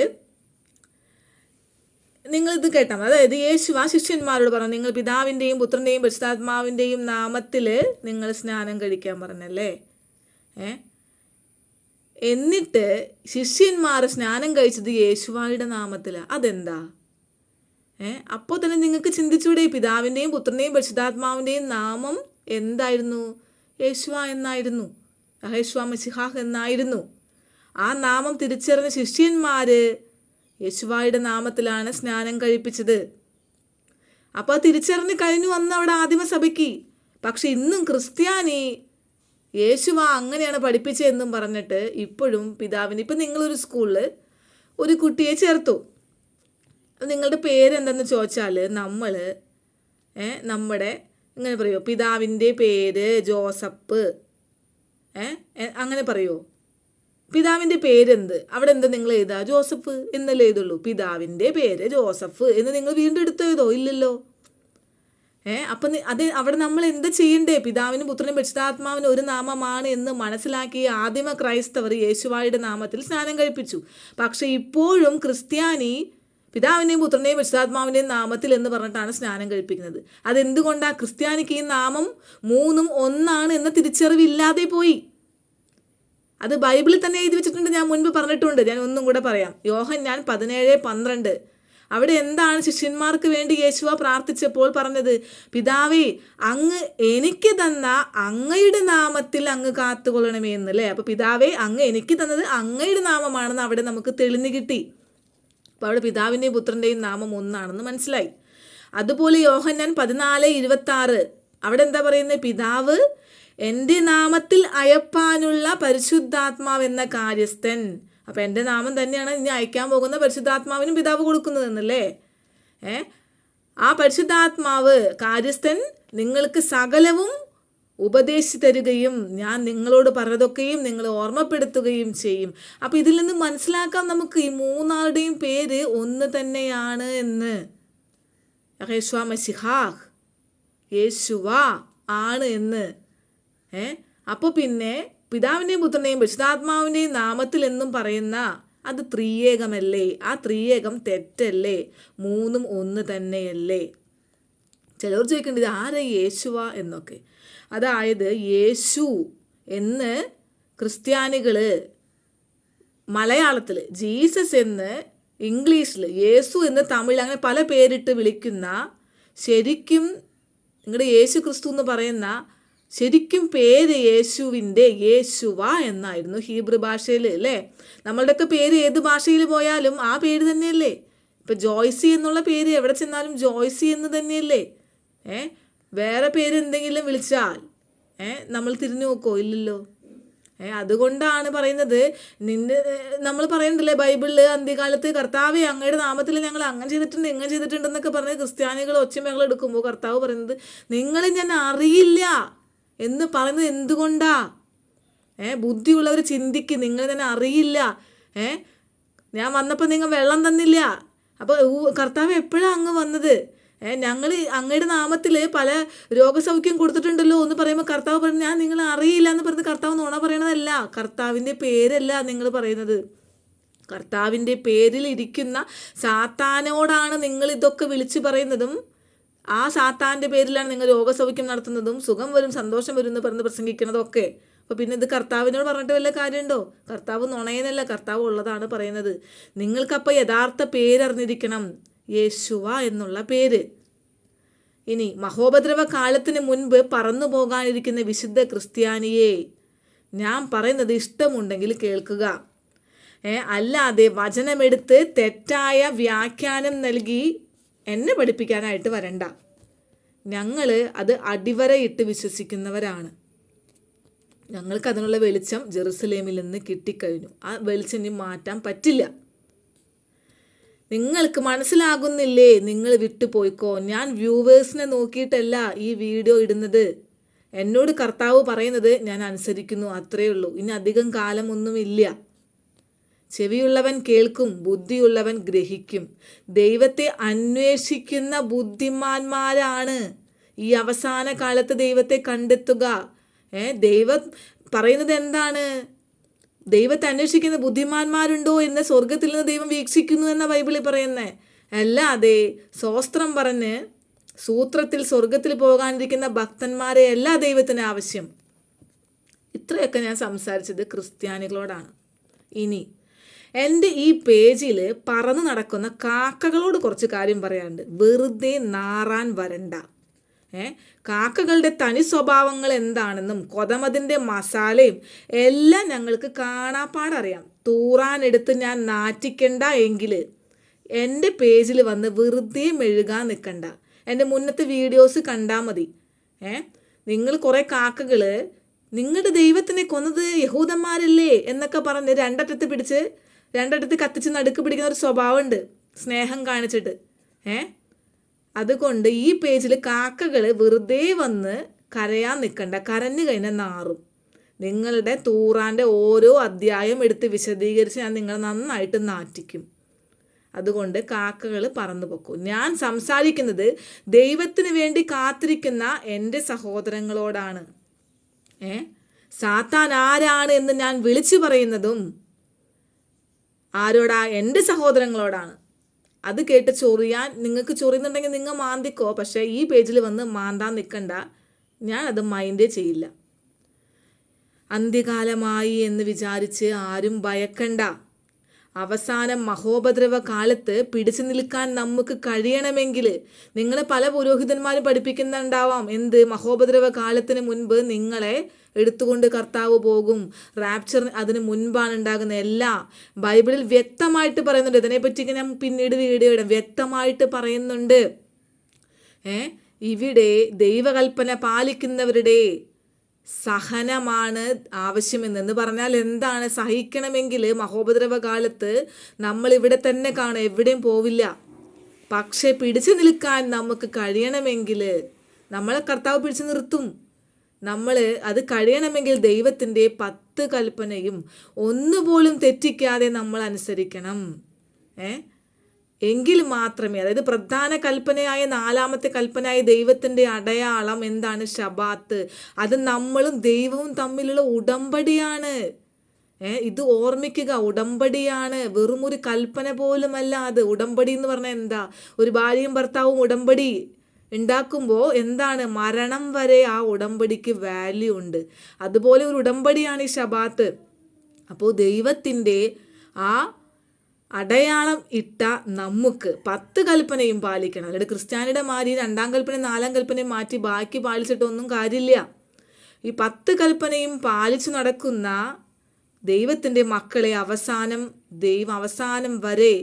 നിങ്ങളിത് കേട്ടാൽ മതി. അതായത് യേശുവ ശിഷ്യന്മാരോട് പറഞ്ഞു, നിങ്ങൾ പിതാവിൻ്റെയും പുത്രൻ്റെയും പരിശുദ്ധാത്മാവിൻ്റെയും നാമത്തിൽ നിങ്ങൾ സ്നാനം കഴിക്കാൻ പറഞ്ഞല്ലേ. എന്നിട്ട് ശിഷ്യന്മാർ സ്നാനം കഴിച്ചത് യേശുവായുടെ നാമത്തിലാണ്. അതെന്താ? അപ്പോൾ തന്നെ നിങ്ങൾക്ക് ചിന്തിച്ചൂടെ, പിതാവിൻ്റെയും പുത്രൻ്റെയും പരിശുദ്ധാത്മാവിൻ്റെയും നാമം എന്തായിരുന്നു? യേശുവ എന്നായിരുന്നു, യഹോശുവ മശിഹാഹ് എന്നായിരുന്നു. ആ നാമം തിരിച്ചറിഞ്ഞ ശിഷ്യന്മാർ യേശുവായുടെ നാമത്തിലാണ് സ്നാനം കഴിപ്പിച്ചത്. അപ്പോൾ തിരിച്ചറിഞ്ഞ് കഴിഞ്ഞു വന്ന അവിടെ ആദിമസഭയ്ക്ക്. പക്ഷെ ഇന്നും ക്രിസ്ത്യാനി യേശുവ അങ്ങനെയാണ് പഠിപ്പിച്ചതെന്നും പറഞ്ഞിട്ട് ഇപ്പോഴും പിതാവിന്. ഇപ്പം നിങ്ങളൊരു സ്കൂളിൽ ഒരു കുട്ടിയെ ചേർത്തു, നിങ്ങളുടെ പേരെന്തെന്ന് ചോദിച്ചാൽ നമ്മൾ നമ്മുടെ ഇങ്ങനെ പറയുമോ? പിതാവിൻ്റെ പേര് ജോസഫ്, അങ്ങനെ പറയുമോ? പിതാവിൻ്റെ പേരെന്ത്? അവിടെ എന്താ നിങ്ങൾ എഴുതുക? ജോസഫ് എന്നല്ലേ എഴുതുള്ളൂ. പിതാവിൻ്റെ പേര് ജോസഫ് എന്ന് നിങ്ങൾ വീണ്ടും എടുത്ത് എഴുതോ? ഇല്ലല്ലോ. അപ്പം അത് അവിടെ നമ്മൾ എന്താ ചെയ്യണ്ടേ? പിതാവിനും പുത്രനും പരിശുദ്ധാത്മാവിനും ഒരു നാമമാണ് എന്ന് മനസ്സിലാക്കി ആദിമ ക്രൈസ്തവർ യേശുവായുടെ നാമത്തിൽ സ്നാനം കഴിപ്പിച്ചു. പക്ഷെ ഇപ്പോഴും ക്രിസ്ത്യാനി പിതാവിൻ്റെയും പുത്രൻ്റെയും പരിശുദ്ധാത്മാവിൻ്റെയും നാമത്തിൽ എന്ന് പറഞ്ഞിട്ടാണ് സ്നാനം കഴിപ്പിക്കുന്നത്. അതെന്തുകൊണ്ടാണ്? ക്രിസ്ത്യാനിക്ക് ഈ നാമം മൂന്നും ഒന്നാണ് എന്ന തിരിച്ചറിവില്ലാതെ പോയി. അത് ബൈബിളിൽ തന്നെ എഴുതി വെച്ചിട്ടുണ്ട്. ഞാൻ മുൻപ് പറഞ്ഞിട്ടുണ്ട്, ഞാൻ ഒന്നും കൂടെ പറയാം. യോഹന്നാൻ 17:12. അവിടെ എന്താണ് ശിഷ്യന്മാർക്ക് വേണ്ടി യേശുവ പ്രാർത്ഥിച്ചപ്പോൾ പറഞ്ഞത്? പിതാവേ, അങ്ങ് എനിക്ക് തന്ന അങ്ങയുടെ നാമത്തിൽ അങ്ങ് കാത്തുകൊള്ളണമേ എന്നല്ലേ. അപ്പോൾ പിതാവേ, അങ്ങ് എനിക്ക് തന്നത് അങ്ങയുടെ നാമമാണെന്ന് അവിടെ നമുക്ക് തെളിഞ്ഞു കിട്ടി. അപ്പോൾ അവിടെ പിതാവിൻ്റെയും പുത്രൻ്റെയും നാമം ഒന്നാണെന്ന് മനസ്സിലായി. അതുപോലെ യോഹന്നാൻ 14:26 അവിടെ എന്താ പറയുന്നത്? പിതാവ് എൻ്റെ നാമത്തിൽ അയപ്പാനുള്ള പരിശുദ്ധാത്മാവ് എന്ന കാര്യസ്ഥൻ. അപ്പം എൻ്റെ നാമം തന്നെയാണ് ഇനി അയക്കാൻ പോകുന്ന പരിശുദ്ധാത്മാവിനും പിതാവ് കൊടുക്കുന്നതെന്നല്ലേ. ആ പരിശുദ്ധാത്മാവ് കാര്യസ്ഥൻ നിങ്ങൾക്ക് സകലവും ഉപദേശിച്ചു തരികയും ഞാൻ നിങ്ങളോട് പറഞ്ഞതൊക്കെയും നിങ്ങൾ ഓർമ്മപ്പെടുത്തുകയും ചെയ്യും. അപ്പോൾ ഇതിൽ നിന്ന് മനസ്സിലാക്കാം നമുക്ക് ഈ മൂന്നാളുടെയും പേര് ഒന്ന് തന്നെയാണ് എന്ന്. യഹോശുവ മശിഹാഹ്, യേശുവ ആണ് എന്ന്. അപ്പോൾ പിന്നെ പിതാവിൻ്റെയും പുത്രൻ്റെയും പരിശുദ്ധാത്മാവിൻ്റെയും നാമത്തിൽ എന്നും പറയുന്ന അത് ത്രിയേകമല്ലേ? ആ ത്രിയേകം തെറ്റല്ലേ? മൂന്നും ഒന്ന് തന്നെയല്ലേ? ചിലർ ചോദിക്കേണ്ടത് ഇത് ആരാ യേശുവ എന്നൊക്കെ. അതായത് യേശു എന്ന് ക്രിസ്ത്യാനികൾ മലയാളത്തിൽ, ജീസസ് എന്ന് ഇംഗ്ലീഷിൽ, യേശു എന്ന് തമിഴ്, അങ്ങനെ പല പേരിട്ട് വിളിക്കുന്ന, ശരിക്കും നിങ്ങളുടെ യേശു ക്രിസ്തു എന്ന് പറയുന്ന ശരിക്കും പേര് യേശുവിൻ്റെ യേശുവ എന്നായിരുന്നു ഹീബ്രു ഭാഷയിൽ അല്ലേ. നമ്മളുടെയൊക്കെ പേര് ഏത് ഭാഷയിൽ പോയാലും ആ പേര് തന്നെയല്ലേ. ഇപ്പം ജോയ്സി എന്നുള്ള പേര് എവിടെ ചെന്നാലും ജോയ്സി എന്ന് തന്നെയല്ലേ. വേറെ പേര് എന്തെങ്കിലും വിളിച്ചാൽ നമ്മൾ തിരിഞ്ഞു നോക്കോ? ഇല്ലല്ലോ. അതുകൊണ്ടാണ് പറയുന്നത്, നമ്മൾ പറയുന്നില്ലേ ബൈബിളിൽ അന്ത്യകാലത്ത് കർത്താവെ അങ്ങയുടെ നാമത്തിൽ ഞങ്ങൾ അങ്ങനെ ചെയ്തിട്ടുണ്ട് ഇങ്ങനെ ചെയ്തിട്ടുണ്ടെന്നൊക്കെ പറഞ്ഞ് ക്രിസ്ത്യാനികൾ ഒച്ചമേഖല എടുക്കുമ്പോൾ കർത്താവ് പറയുന്നത് നിങ്ങളെ ഞാൻ അറിയില്ല എന്ന് പറയുന്നത് എന്തുകൊണ്ടാ? ബുദ്ധിയുള്ളവർ ചിന്തിക്ക്. നിങ്ങൾ തന്നെ അറിയില്ല. ഞാൻ വന്നപ്പോൾ നിങ്ങൾ വെള്ളം തന്നില്ല. അപ്പോൾ കർത്താവ് എപ്പോഴാണ് അങ്ങ് വന്നത്? ഞങ്ങൾ അങ്ങയുടെ നാമത്തിൽ പല രോഗസൗഖ്യം കൊടുത്തിട്ടുണ്ടല്ലോ എന്ന് പറയുമ്പോൾ കർത്താവ് പറഞ്ഞു ഞാൻ നിങ്ങളെ അറിയില്ല എന്ന് പറഞ്ഞ് കർത്താവ് നുണ പറയണതല്ല. കർത്താവിൻ്റെ പേരല്ല നിങ്ങൾ പറയുന്നത്. കർത്താവിൻ്റെ പേരിൽ ഇരിക്കുന്ന സാത്താനോടാണ് നിങ്ങൾ ഇതൊക്കെ വിളിച്ചു പറയുന്നതും ആ സാത്താൻ്റെ പേരിലാണ് നിങ്ങൾ രോഗസൗഖ്യം നടത്തുന്നതും സുഖം വരും സന്തോഷം വരും എന്ന് പറഞ്ഞ് പ്രസംഗിക്കുന്നതും ഒക്കെ. അപ്പോൾ പിന്നെ ഇത് കർത്താവിനോട് പറഞ്ഞിട്ട് വല്ല കാര്യമുണ്ടോ? കർത്താവ് നുണയനല്ല, കർത്താവ് ഉള്ളതാണ് പറയുന്നത്. നിങ്ങൾക്കപ്പോൾ യഥാർത്ഥ പേരറിഞ്ഞിരിക്കണം, യേശുവ എന്നുള്ള പേര്. ഇനി മഹോപദ്രവ കാലത്തിന് മുൻപ് പറന്നു പോകാനിരിക്കുന്ന വിശുദ്ധ ക്രിസ്ത്യാനിയെ, ഞാൻ പറയുന്നത് ഇഷ്ടമുണ്ടെങ്കിൽ കേൾക്കുക. അല്ലാതെ വചനമെടുത്ത് തെറ്റായ വ്യാഖ്യാനം നൽകി എന്നെ പഠിപ്പിക്കാനായിട്ട് വരണ്ട. ഞങ്ങൾ അത് അടിവരയിട്ട് വിശ്വസിക്കുന്നവരാണ്. ഞങ്ങൾക്ക് അതിനുള്ള വെളിച്ചം ജെറുസലേമിൽ നിന്ന് കിട്ടിക്കഴിഞ്ഞു. ആ വെളിച്ചം ഇനി മാറ്റാൻ പറ്റില്ല. നിങ്ങൾക്ക് മനസ്സിലാകുന്നില്ലേ? നിങ്ങൾ വിട്ടുപോയിക്കോ. ഞാൻ വ്യൂവേഴ്സിനെ നോക്കിയിട്ടല്ല ഈ വീഡിയോ ഇടുന്നത്. എന്നോട് കർത്താവ് പറയുന്നത് ഞാൻ അനുസരിക്കുന്നു, അത്രയേ ഉള്ളൂ. ഇനി അധികം കാലമൊന്നുമില്ല. ചെവിയുള്ളവൻ കേൾക്കും, ബുദ്ധിയുള്ളവൻ ഗ്രഹിക്കും. ദൈവത്തെ അന്വേഷിക്കുന്ന ബുദ്ധിമാന്മാരാണ് ഈ അവസാന കാലത്ത് ദൈവത്തെ കണ്ടെത്തുക. ദൈവം പറയുന്നത് എന്താണ്? ദൈവത്തെ അന്വേഷിക്കുന്ന ബുദ്ധിമാന്മാരുണ്ടോ എന്ന് സ്വർഗത്തിൽ നിന്ന് ദൈവം വീക്ഷിക്കുന്നു എന്ന ബൈബിളിൽ പറയുന്നത്. അല്ലാതെ സ്വസ്ത്രം പറഞ്ഞ് സൂത്രത്തിൽ സ്വർഗത്തിൽ പോകാനിരിക്കുന്ന ഭക്തന്മാരെ അല്ല ദൈവത്തിന് ആവശ്യം. ഇത്രയൊക്കെ ഞാൻ സംസാരിച്ചത് ക്രിസ്ത്യാനികളോടാണ്. ഇനി എൻ്റെ ഈ പേജിൽ പറന്ന് നടക്കുന്ന കാക്കകളോട് കുറച്ച് കാര്യം പറയാനുണ്ട്. വെറുതെ നാറാൻ വരണ്ട. കാക്കകളുടെ തനി സ്വഭാവങ്ങൾ എന്താണെന്നും കൊതമതിൻ്റെ മസാലയും എല്ലാം ഞങ്ങൾക്ക് കാണാപ്പാടറിയാം. തൂറാനെടുത്ത് ഞാൻ നാറ്റിക്കണ്ട എങ്കിൽ എൻ്റെ പേജിൽ വന്ന് വെറുതെ മെഴുകാൻ നിൽക്കണ്ട. എൻ്റെ മുന്നത്തെ വീഡിയോസ് കണ്ടാൽ മതി. നിങ്ങൾ കുറേ കാക്കകൾ നിങ്ങളുടെ ദൈവത്തിനെ കൊന്നത് യഹൂദന്മാരല്ലേ എന്നൊക്കെ പറഞ്ഞ് രണ്ടറ്റത്ത് കത്തിച്ച് നടുക്ക് പിടിക്കുന്ന ഒരു സ്വഭാവമുണ്ട്, സ്നേഹം കാണിച്ചിട്ട്. അതുകൊണ്ട് ഈ പേജിൽ കാക്കകൾ വെറുതെ വന്ന് കരയാൻ നിൽക്കണ്ട. കരഞ്ഞു കഴിഞ്ഞാൽ നാറും. നിങ്ങളുടെ തൂറാൻ്റെ ഓരോ അധ്യായം എടുത്ത് വിശദീകരിച്ച് ഞാൻ നിങ്ങളെ നന്നായിട്ട് നാറ്റിക്കും. അതുകൊണ്ട് കാക്കകൾ പറന്നു പൊക്കും. ഞാൻ സംസാരിക്കുന്നത് ദൈവത്തിന് വേണ്ടി കാത്തിരിക്കുന്ന എൻ്റെ സഹോദരങ്ങളോടാണ്. സാത്താൻ ആരാണ് എന്ന് ഞാൻ വിളിച്ചു പറയുന്നതും ആരോടാ? എൻ്റെ സഹോദരങ്ങളോടാണ്. അത് കേട്ട് ചൊറിയാൻ നിങ്ങൾക്ക് ചൊറിയുന്നുണ്ടെങ്കിൽ നിങ്ങൾ മാന്തിക്കോ. പക്ഷേ ഈ പേജിൽ വന്ന് മാന്താൻ നിൽക്കണ്ട. ഞാൻ അത് മൈൻഡേ ചെയ്യില്ല. അന്ത്യകാലമായി എന്ന് വിചാരിച്ച് ആരും ഭയക്കണ്ട. അവസാനം മഹോപദ്രവ കാലത്ത് പിടിച്ചു നിൽക്കാൻ നമുക്ക് കഴിയണമെങ്കിൽ നിങ്ങളെ പല പുരോഹിതന്മാരും പഠിപ്പിക്കുന്നുണ്ടാവാം. എന്ത്? മഹോപദ്രവ കാലത്തിന് മുൻപ് നിങ്ങളെ എടുത്തുകൊണ്ട് കർത്താവ് പോകും, റാപ്ചർ അതിന് മുൻപാണ് ഉണ്ടാകുന്നത്. എല്ലാം ബൈബിളിൽ വ്യക്തമായിട്ട് പറയുന്നുണ്ട്. ഇതിനെപ്പറ്റി ഞാൻ പിന്നീട് വീഡിയോ ഇടാം. വ്യക്തമായിട്ട് പറയുന്നുണ്ട്. ഇവിടെ ദൈവകൽപ്പന പാലിക്കുന്നവരുടെ സഹനമാണ് ആവശ്യമെന്ന് പറഞ്ഞാൽ എന്താണ്? സഹിക്കണമെങ്കിൽ മഹോപദ്രവ കാലത്ത് നമ്മൾ ഇവിടെ തന്നെ കാണും, എവിടെയും പോവില്ല. പക്ഷെ പിടിച്ചു നിൽക്കാൻ നമുക്ക് കഴിയണമെങ്കിൽ നമ്മളെ കർത്താവ് പിടിച്ചു നിർത്തും. അത് കഴിയണമെങ്കിൽ ദൈവത്തിൻ്റെ 10 കൽപ്പനയും ഒന്നുപോലും തെറ്റിക്കാതെ നമ്മൾ അനുസരിക്കണം. എങ്കിൽ മാത്രമേ, അതായത് പ്രധാന കൽപ്പനയായ 4ാമത്തെ കൽപ്പനയായ ദൈവത്തിൻ്റെ അടയാളം എന്താണ്? ശബാത്ത്. അത് നമ്മളും ദൈവവും തമ്മിലുള്ള ഉടമ്പടിയാണ്. ഇത് ഓർമ്മിക്കുക, ഉടമ്പടിയാണ്, വെറും ഒരു കൽപ്പന പോലുമല്ല അത്. ഉടമ്പടി എന്ന് പറഞ്ഞാൽ എന്താ? ഒരു ഭാര്യയും ഭർത്താവും ഉടമ്പടി ഉണ്ടാക്കുമ്പോൾ എന്താണ്? മരണം വരെ ആ ഉടമ്പടിക്ക് വാല്യൂ ഉണ്ട്. അതുപോലെ ഒരു ഉടമ്പടിയാണ് ഈ ശബാത്ത്. അപ്പോൾ ദൈവത്തിൻ്റെ ആ അടയാളം ഇട്ട നമുക്ക് 10 കൽപ്പനയും പാലിക്കണം. അല്ലാതെ ക്രിസ്ത്യാനിയുടെ മാതിരി 2ാം കൽപ്പനയും 4ാം കൽപ്പനയും മാറ്റി ബാക്കി പാലിച്ചിട്ടൊന്നും കാര്യമില്ല. ഈ 10 കൽപ്പനയും പാലിച്ചു നടക്കുന്ന ദൈവത്തിൻ്റെ മക്കളെ അവസാനം വരെ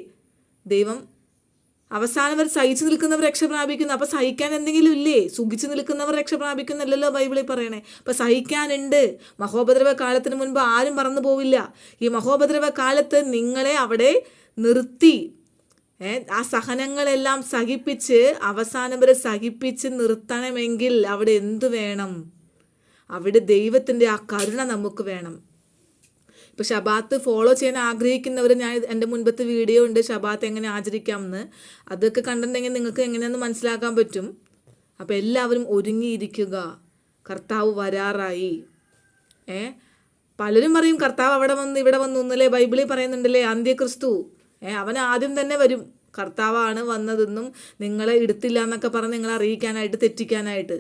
സഹിച്ചു നിൽക്കുന്നവർ രക്ഷ പ്രാപിക്കുന്നു. അപ്പോൾ സഹിക്കാൻ എന്തെങ്കിലും ഇല്ലേ? സുഖിച്ചു നിൽക്കുന്നവർ രക്ഷ പ്രാപിക്കുന്നല്ലോ ബൈബിളിൽ പറയണേ. അപ്പോൾ സഹിക്കാനുണ്ട്. മഹോപദ്രവ കാലത്തിന് മുൻപ് ആരും പറന്നു പോവില്ല. ഈ മഹോപദ്രവ കാലത്ത് നിങ്ങളെ അവിടെ നിർത്തി ആ സഹനങ്ങളെല്ലാം സഹിപ്പിച്ച് അവസാനം വരെ സഹിപ്പിച്ച് നിർത്തണമെങ്കിൽ അവിടെ എന്തു വേണം? അവിടെ ദൈവത്തിൻ്റെ ആ കരുണ നമുക്ക് വേണം. ഇപ്പോൾ ശബാത്ത് ഫോളോ ചെയ്യാൻ ആഗ്രഹിക്കുന്നവർ, ഞാൻ എൻ്റെ മുൻപത്തെ വീഡിയോ ഉണ്ട് ശബാത്ത് എങ്ങനെ ആചരിക്കാമെന്ന്. അതൊക്കെ കണ്ടിട്ടുണ്ടെങ്കിൽ നിങ്ങൾക്ക് എങ്ങനെയാണെന്ന് മനസ്സിലാക്കാൻ പറ്റും. അപ്പോൾ എല്ലാവരും ഒരുങ്ങിയിരിക്കുക, കർത്താവ് വരാറായി. പലരും പറയും കർത്താവ് അവിടെ വന്ന് ഇവിടെ വന്നു എന്നല്ലേ ബൈബിളിൽ പറയുന്നുണ്ടല്ലേ? അന്ത്യക്രിസ്തു അവൻ ആദ്യം തന്നെ വരും. കർത്താവാണ് വന്നതെന്നും നിങ്ങളെ എടുത്തില്ല എന്നൊക്കെ പറഞ്ഞ് നിങ്ങളെ അറിയിക്കാനായിട്ട്, തെറ്റിക്കാനായിട്ട്.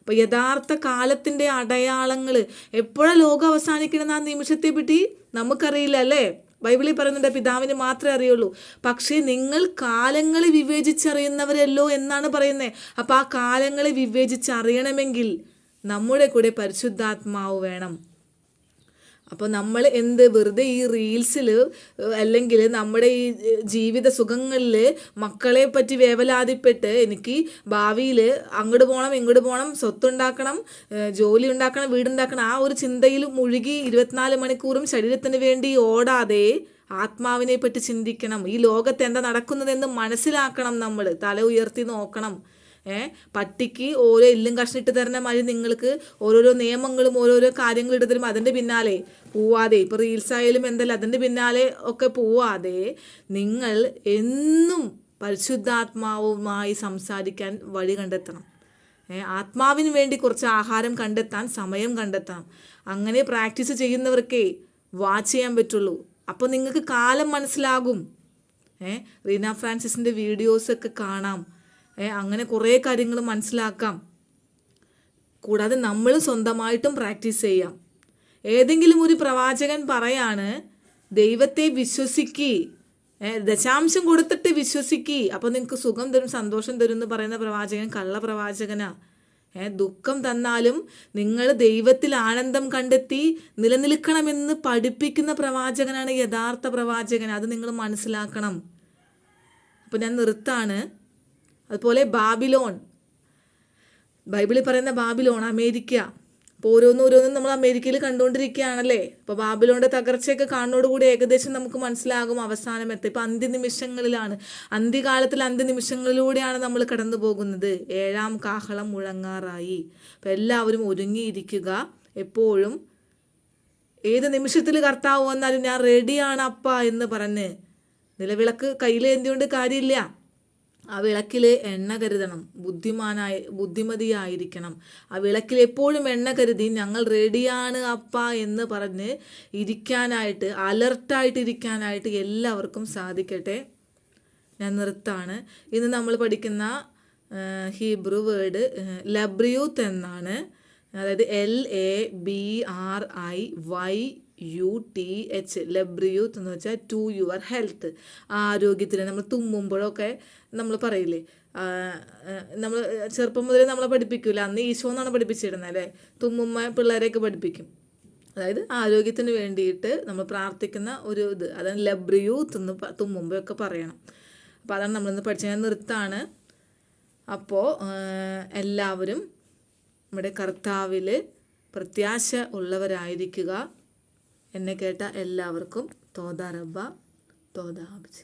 അപ്പോൾ യഥാർത്ഥ കാലത്തിൻ്റെ അടയാളങ്ങൾ എപ്പോഴാണ് ലോകം അവസാനിക്കണമെന്ന് ആ നിമിഷത്തെ പറ്റി നമുക്കറിയില്ല അല്ലേ? ബൈബിളിൽ പറയുന്നുണ്ട് പിതാവിന് മാത്രമേ അറിയുള്ളൂ. പക്ഷേ നിങ്ങൾ കാലങ്ങളെ വിവേചിച്ചറിയുന്നവരല്ലോ എന്നാണ് പറയുന്നത്. അപ്പോൾ ആ കാലങ്ങളെ വിവേചിച്ചറിയണമെങ്കിൽ നമ്മുടെ കൂടെ പരിശുദ്ധാത്മാവ് വേണം. അപ്പോൾ നമ്മൾ വെറുതെ ഈ റീൽസിൽ അല്ലെങ്കിൽ നമ്മുടെ ഈ ജീവിത സുഖങ്ങളിൽ മക്കളെ പറ്റി വേവലാതിപ്പെട്ട് എനിക്ക് ഭാവിയിൽ അങ്ങോട്ട് പോകണം ഇങ്ങോട്ട് പോകണം, സ്വത്തുണ്ടാക്കണം, ജോലി ഉണ്ടാക്കണം, വീടുണ്ടാക്കണം, ആ ഒരു ചിന്തയിൽ മുഴുകി 24 മണിക്കൂറും ശരീരത്തിന് വേണ്ടി ഓടാതെ ആത്മാവിനെ പറ്റി ചിന്തിക്കണം. ഈ ലോകത്ത് എന്താ നടക്കുന്നതെന്ന് മനസ്സിലാക്കണം. നമ്മൾ തല ഉയർത്തി നോക്കണം. പട്ടിക്ക് ഓരോ എല്ലും കഷ്ണിട്ട് തരുന്ന മാതിരി നിങ്ങൾക്ക് ഓരോരോ നിയമങ്ങളും ഓരോരോ കാര്യങ്ങൾ ഇട്ട് തരുമ്പോൾ അതിൻ്റെ പിന്നാലെ പോവാതെ, ഇപ്പോൾ റീൽസ് ആയാലും എന്തല്ല അതിൻ്റെ പിന്നാലെ ഒക്കെ പോവാതെ നിങ്ങൾ എന്നും പരിശുദ്ധാത്മാവുമായി സംസാരിക്കാൻ വഴി കണ്ടെത്തണം. ആത്മാവിന് വേണ്ടി കുറച്ച് ആഹാരം കണ്ടെത്താൻ സമയം കണ്ടെത്തണം. അങ്ങനെ പ്രാക്ടീസ് ചെയ്യുന്നവർക്കേ വാച്ച് ചെയ്യാൻ പറ്റുള്ളൂ. അപ്പോൾ നിങ്ങൾക്ക് കാലം മനസ്സിലാകും. റീന ഫ്രാൻസിസിൻ്റെ വീഡിയോസൊക്കെ കാണാം. അങ്ങനെ കുറേ കാര്യങ്ങൾ മനസ്സിലാക്കാം. കൂടാതെ നമ്മൾ സ്വന്തമായിട്ടും പ്രാക്ടീസ് ചെയ്യാം. ഏതെങ്കിലും ഒരു പ്രവാചകൻ പറയാണ് ദൈവത്തെ വിശ്വസിക്കി, ദശാംശം കൊടുത്തിട്ട് വിശ്വസിക്കി, അപ്പോൾ നിങ്ങൾക്ക് സുഖം തരും, സന്തോഷം തരും എന്ന് പറയുന്ന പ്രവാചകൻ കള്ള പ്രവാചകനാ. ദുഃഖം തന്നാലും നിങ്ങൾ ദൈവത്തിൽ ആനന്ദം കണ്ടെത്തി നിലനിൽക്കണമെന്ന് പഠിപ്പിക്കുന്ന പ്രവാചകനാണ് യഥാർത്ഥ പ്രവാചകൻ. അത് നിങ്ങൾ മനസ്സിലാക്കണം. അപ്പോൾ ഞാൻ നിർത്താണ്. അതുപോലെ ബാബിലോൺ, ബൈബിളിൽ പറയുന്ന ബാബിലോൺ അമേരിക്ക. അപ്പോൾ ഓരോന്നും നമ്മൾ അമേരിക്കയിൽ കണ്ടുകൊണ്ടിരിക്കുകയാണല്ലേ. അപ്പോൾ ബാബിലോണിൻ്റെ തകർച്ചയൊക്കെ കാണുന്നതോടുകൂടി ഏകദേശം നമുക്ക് മനസ്സിലാകും അവസാനം എത്തി. ഇപ്പോൾ അന്ത്യനിമിഷങ്ങളിലാണ്, അന്ത്യനിമിഷങ്ങളിലൂടെയാണ് നമ്മൾ കടന്നു പോകുന്നത്. 7ാം കാഹളം മുഴങ്ങാറായി. അപ്പോൾ എല്ലാവരും ഒരുങ്ങിയിരിക്കുക. എപ്പോഴും ഏത് നിമിഷത്തിൽ കർത്താവ് വന്നാലും ഞാൻ റെഡിയാണ് അപ്പ എന്ന് പറഞ്ഞ് നിലവിളക്ക് കയ്യിലേന്തിയോണ്ട് കാര്യമില്ല. ആ വിളക്കിൽ എണ്ണ കരുതണം. ബുദ്ധിമതിയായിരിക്കണം. ആ വിളക്കിൽ എപ്പോഴും എണ്ണ കരുതി ഞങ്ങൾ റെഡിയാണ് അപ്പ എന്ന് പറഞ്ഞ് ഇരിക്കാനായിട്ട്, അലർട്ടായിട്ടിരിക്കാനായിട്ട് എല്ലാവർക്കും സാധിക്കട്ടെ. ഞാൻ നിർത്താണ്. ഇന്ന് നമ്മൾ പഠിക്കുന്ന ഹീബ്രു വേർഡ് ലബ്രിയൂത്ത് എന്നാണ്. അതായത് LABRIYUTH, ലബ്രിയൂത്ത് എന്ന് വെച്ചാൽ ടു യുവർ ഹെൽത്ത്. ആരോഗ്യത്തിന് നമ്മൾ തുമ്മുമ്പോഴൊക്കെ നമ്മൾ പറയില്ലേ, നമ്മൾ ചെറുപ്പം മുതലേ നമ്മളെ പഠിപ്പിക്കൂല. അന്ന് ഈശോ എന്നാണ് പഠിപ്പിച്ചിരുന്നത് അല്ലേ. തുമ്മുമ്മ പിള്ളേരെയൊക്കെ പഠിപ്പിക്കും. അതായത് ആരോഗ്യത്തിന് വേണ്ടിയിട്ട് നമ്മൾ പ്രാർത്ഥിക്കുന്ന ഒരു ഇത്, അതാണ് ലബ്രിയൂത്ത് എന്ന് തുമ്മുമ്പോഴൊക്കെ പറയണം. അപ്പോൾ അതാണ് നമ്മളിന്ന് പഠിച്ചത്. ഞാൻ നിർത്താണ്. അപ്പോൾ എല്ലാവരും നമ്മുടെ കർത്താവിൽ പ്രത്യാശ ഉള്ളവരായിരിക്കുക. എന്നെ കേട്ട എല്ലാവർക്കും തോദാ റബ്ബ തോദാ ഹബ്ജ്.